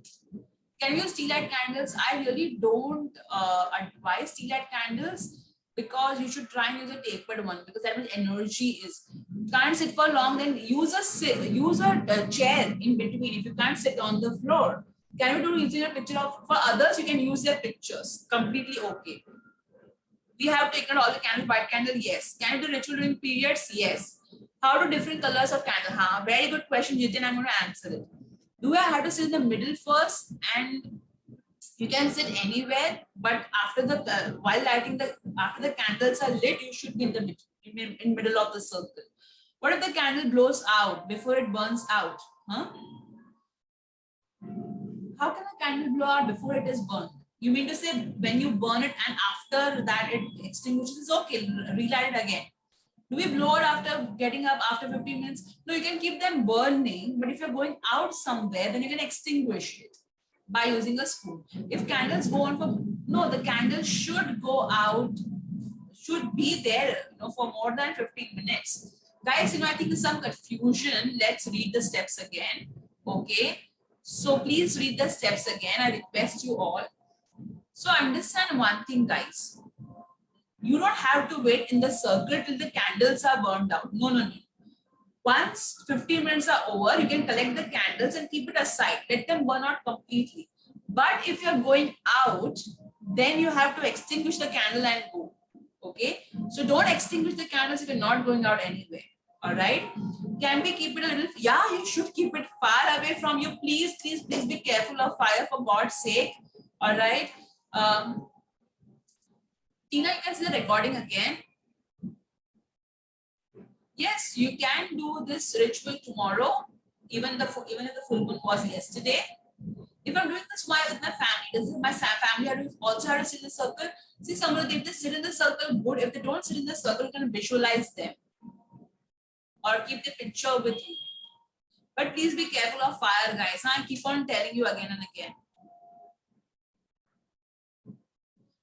Can you use tea light candles? I really don't advise tea light candles, because you should try and use a tapered one, because that much energy is. Can't sit for long, then use a chair in between if you can't sit on the floor. Can you do using a picture of, for others, you can use their pictures, completely okay. We have taken all the candles, white candle, yes. Can you do ritual during periods? Yes. How do different colors of candle? Very good question, Jitin, I'm going to answer it. Do I have to sit in the middle first? And you can sit anywhere, but after while lighting after the candles are lit, you should be in the middle of the circle. What if the candle blows out before it burns out? How can a candle blow out before it is burned? You mean to say when you burn it and after that it extinguishes? Okay, relight it again. Do we blow it after getting up after 15 minutes? No, you can keep them burning, but if you're going out somewhere, then you can extinguish it by using a spoon. If candles go on no, the candle should go out, should be there, for more than 15 minutes. Guys, I think there's some confusion. Let's read the steps again. Okay. So please read the steps again. I request you all. So understand one thing, guys. You don't have to wait in the circle till the candles are burned out. No, no, no. Once 15 minutes are over, you can collect the candles and keep it aside. Let them burn out completely. But if you're going out, then you have to extinguish the candle and go. Okay? So don't extinguish the candles if you're not going out anywhere. All right? Can we keep it a little? Yeah, you should keep it far away from you. Please, please, please be careful of fire for God's sake. All right? Tina, you can see the recording again. Yes, you can do this ritual tomorrow, even if the full moon was yesterday. If I'm doing this with my family, does my family also have to sit in the circle? See, somebody, if they sit in the circle, good. If they don't sit in the circle, you can visualize them or keep the picture with you. But please be careful of fire, guys. I keep on telling you again and again.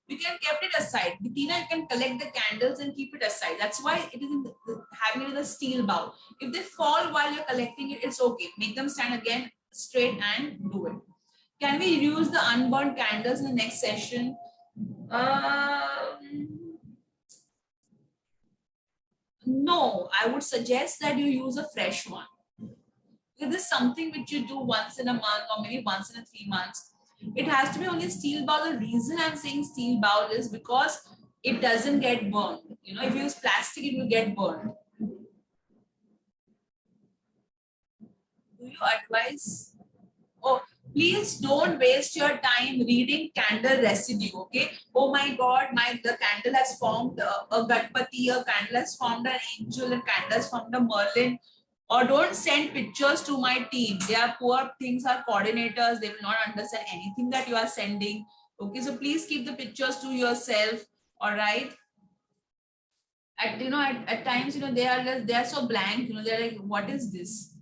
You can keep it aside. Tina, you can collect the candles and keep it aside. That's why it is having it in a steel bowl. If they fall while you're collecting it, it's okay. Make them stand again straight and do it. Can we use the unburned candles in the next session? No, I would suggest that you use a fresh one. If this is something which you do once in a month or maybe once in 3 months, it has to be only steel bowl. The reason I'm saying steel bowl is because it doesn't get burned. You know, if you use plastic, it will get burned. Do you advise? Oh, please don't waste your time reading candle residue, okay? Oh my God, the candle has formed a Ganpati, a candle has formed an angel, a candle has formed a Merlin. Or don't send pictures to my team. They are poor things, are coordinators. They will not understand anything that you are sending. Okay, so please keep the pictures to yourself. All right. At times, they are so blank. They're like, what is this?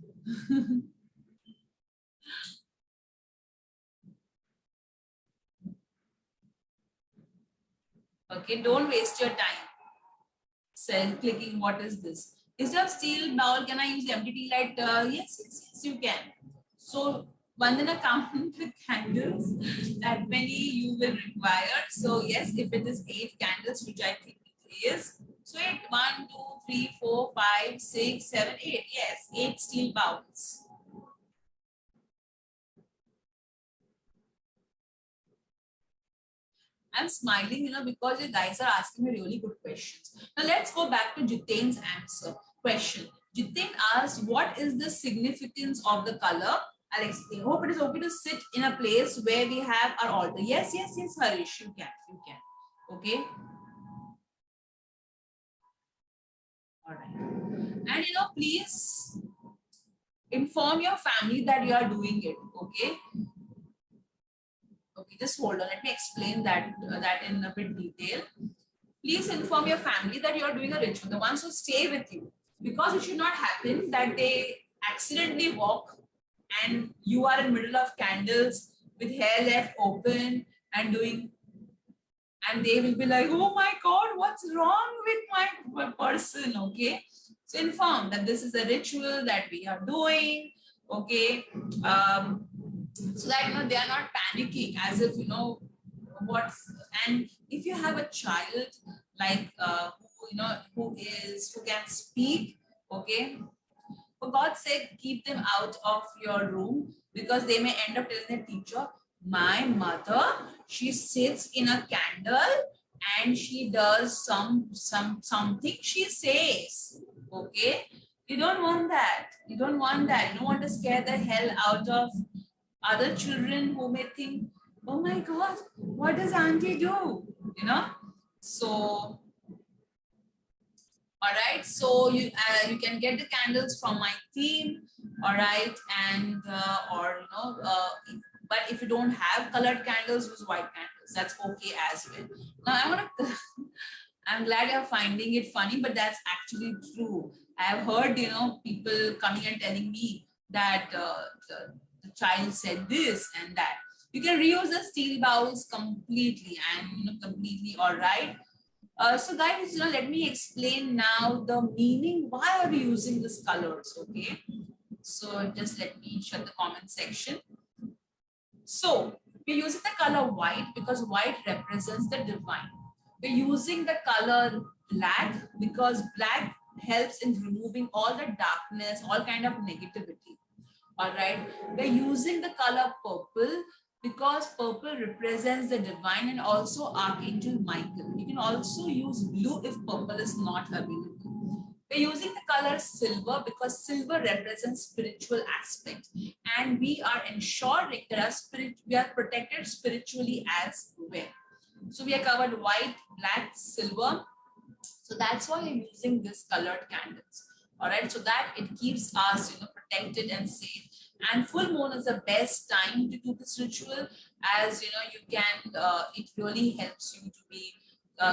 Okay, don't waste your time. Clicking, what is this? Instead of steel bowl, can I use empty tea light? Yes, you can. So, Vandana, count the candles that many you will require. So, yes, if it is 8 candles, which I think it is. So, 8, 1, 2, 3, 4, 5, 6, 7, 8. Yes, 8 steel bowls. I'm smiling, because you guys are asking me really good questions. Now let's go back to Jiten's answer question. Jiten asked, what is the significance of the color? I'll explain. Hope it is okay to sit in a place where we have our altar. Yes, Harish, you can. Okay. All right. And please inform your family that you are doing it. Okay. Okay, just hold on. Let me explain that in a bit detail. Please inform your family that you are doing a ritual, the ones who stay with you, because it should not happen that they accidentally walk and you are in middle of candles with hair left open and they will be like, oh my God, what's wrong with my person? Okay, so inform that this is a ritual that we are doing. Okay, so that they are not panicking as if and if you have a child like who can speak, okay, for God's sake, keep them out of your room, because they may end up telling the teacher, my mother, she sits in a candle and she does something she says. Okay, you don't want that. You don't want to scare the hell out of other children who may think, oh my God, what does auntie do? So, all right. So you can get the candles from my team, all right, and but if you don't have colored candles, use white candles. That's okay as well. Now I'm glad you're finding it funny, but that's actually true. I have heard people coming and telling me that the child said this and that. You can reuse the steel bowls completely and completely all right. So guys, let me explain now the meaning. Why are we using these colors? Okay. So just let me shut the comment section. So we're using the color white because white represents the divine. We're using the color black because black helps in removing all the darkness, all kind of negativity. All right. We're using the color purple because purple represents the divine and also Archangel Michael. You can also use blue if purple is not available. We're using the color silver because silver represents spiritual aspect, and we are ensuring that we are protected spiritually as well. So we are covered white, black, silver. So that's why I'm using this colored candles. All right, so that it keeps us, protected and safe. And full moon is the best time to do this ritual, as you can. It really helps you to be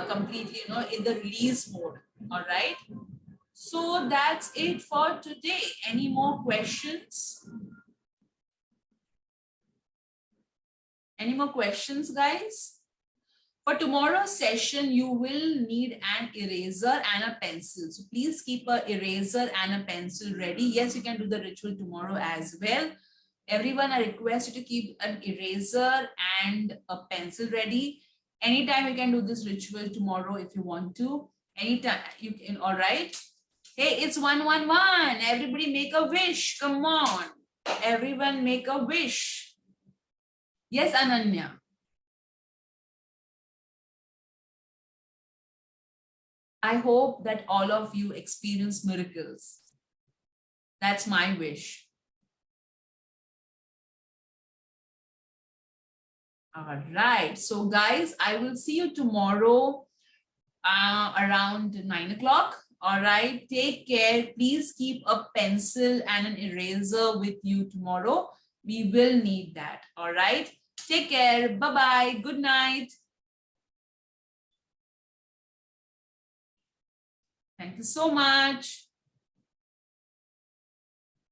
completely, in the release mode. All right. So that's it for today. Any more questions? Any more questions, guys? For tomorrow's session, you will need an eraser and a pencil. So please keep an eraser and a pencil ready. Yes, you can do the ritual tomorrow as well. Everyone, I request you to keep an eraser and a pencil ready. Anytime you can do this ritual tomorrow if you want to. Anytime you can, all right? Hey, it's 111. Everybody make a wish. Come on. Everyone make a wish. Yes, Ananya. I hope that all of you experience miracles. That's my wish. All right. So guys, I will see you tomorrow around 9 o'clock. All right. Take care. Please keep a pencil and an eraser with you tomorrow. We will need that. All right. Take care. Bye-bye. Good night. Thank you so much.